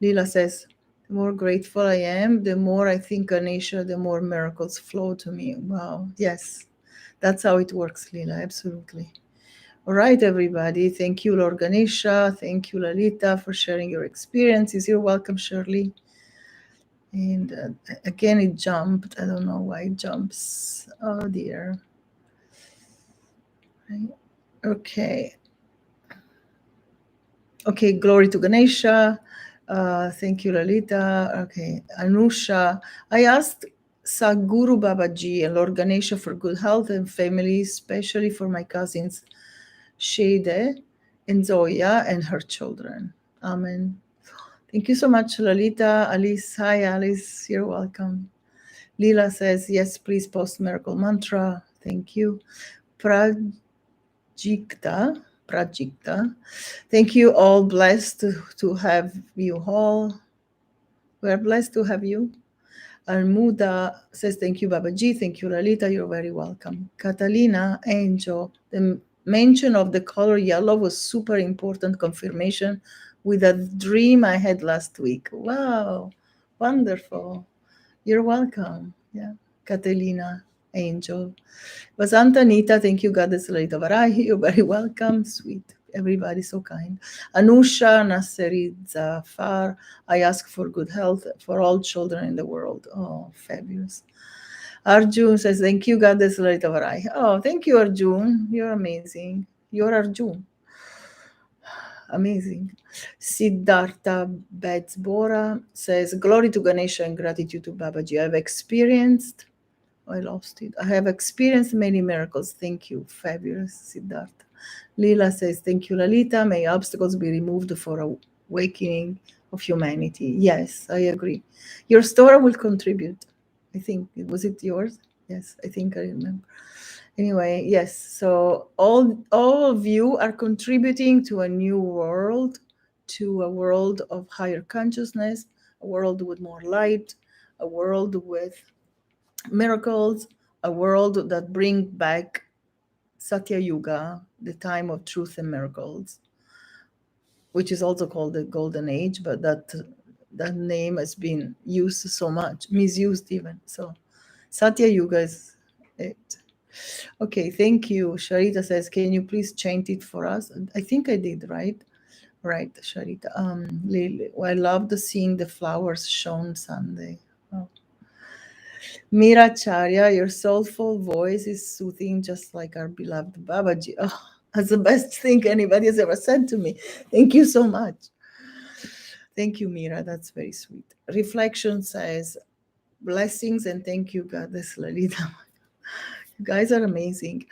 Leela says, the more grateful I am, the more I think Ganesha, the more miracles flow to me. Wow, yes, that's how it works, Leela, absolutely. All right, everybody. Thank you, Lord Ganesha. Thank you, Lalita, for sharing your experiences. You're welcome, Shirley. And again, it jumped. I don't know why it jumps. Oh, dear. Right. Okay. Okay, glory to Ganesha. Thank you, Lalita. Okay, Anusha. I asked Saguru Babaji and Lord Ganesha for good health and family, especially for my cousins Shade and Zoya and her children. Amen. Thank you so much, Lalita. Alice, hi, Alice. You're welcome. Leela says, yes, please post Miracle Mantra. Thank you. Prajikta. Thank you all. Blessed to have you all. We're blessed to have you. Almuda says, thank you, Babaji. Thank you, Lalita. You're very welcome. Catalina, Angel, the mention of the color yellow was super important confirmation with a dream I had last week. Wow, wonderful. You're welcome. Yeah, Catalina, Angel. Vasanta Anita, thank you, Goddess Lalita Varahi. You're very welcome. Sweet. Everybody so kind. Anusha Naseri Zafar, I ask for good health for all children in the world. Oh, fabulous. Arjun says, thank you, Goddess Lalita Varahi. Oh, thank you, Arjun. You're amazing. You're Arjun. Amazing. Siddhartha Betsbora says, glory to Ganesha and gratitude to Babaji. I've experienced, I lost it. I have experienced many miracles. Thank you. Fabulous, Siddhartha. Leela says, thank you, Lalita. May obstacles be removed for awakening of humanity. Yes, I agree. Your story will contribute. I think, was it yours? Yes, I think I remember. Anyway, yes, so all of you are contributing to a new world, to a world of higher consciousness, a world with more light, a world with miracles, a world that bring back Satya Yuga, the time of truth and miracles, which is also called the Golden Age, but that name has been used so much, misused even. So Satya Yuga is it. Okay, thank you. Sharita says, can you please chant it for us? I think I did, right? Right, Sharita. I loved seeing the flowers shown Sunday. Oh. Mira Charya, your soulful voice is soothing just like our beloved Babaji. Oh, that's the best thing anybody has ever said to me. Thank you so much. Thank you, Mira. That's very sweet. Reflection says, blessings and thank you, Goddess Lalita. You guys are amazing.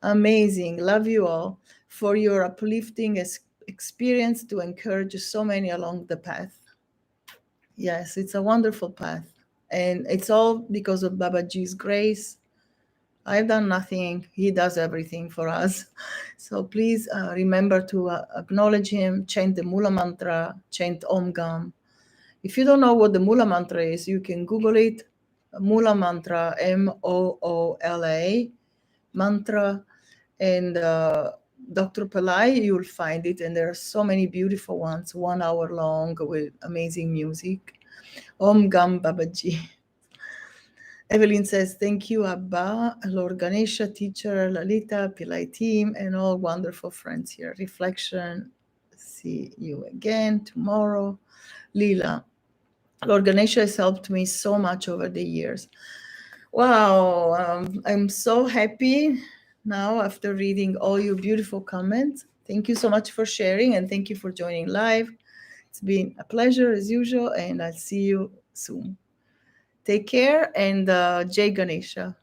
Amazing. Love you all for your uplifting experience to encourage so many along the path. Yes, it's a wonderful path. And it's all because of Babaji's grace. I've done nothing. He does everything for us. So please remember to acknowledge him, chant the Mula Mantra, chant Om Gam. If you don't know what the Mula Mantra is, you can Google it. Mula Mantra, Moola mantra. And Dr. Pillai, you'll find it. And there are so many beautiful ones, 1 hour long with amazing music. Om Gam Babaji. Evelyn says, thank you, Abba, Lord Ganesha, teacher, Lalita, Pillai team, and all wonderful friends here. Reflection, see you again tomorrow. Lila, Lord Ganesha has helped me so much over the years. Wow, I'm so happy now after reading all your beautiful comments. Thank you so much for sharing, and thank you for joining live. It's been a pleasure as usual, and I'll see you soon. Take care, and Jai Ganesha.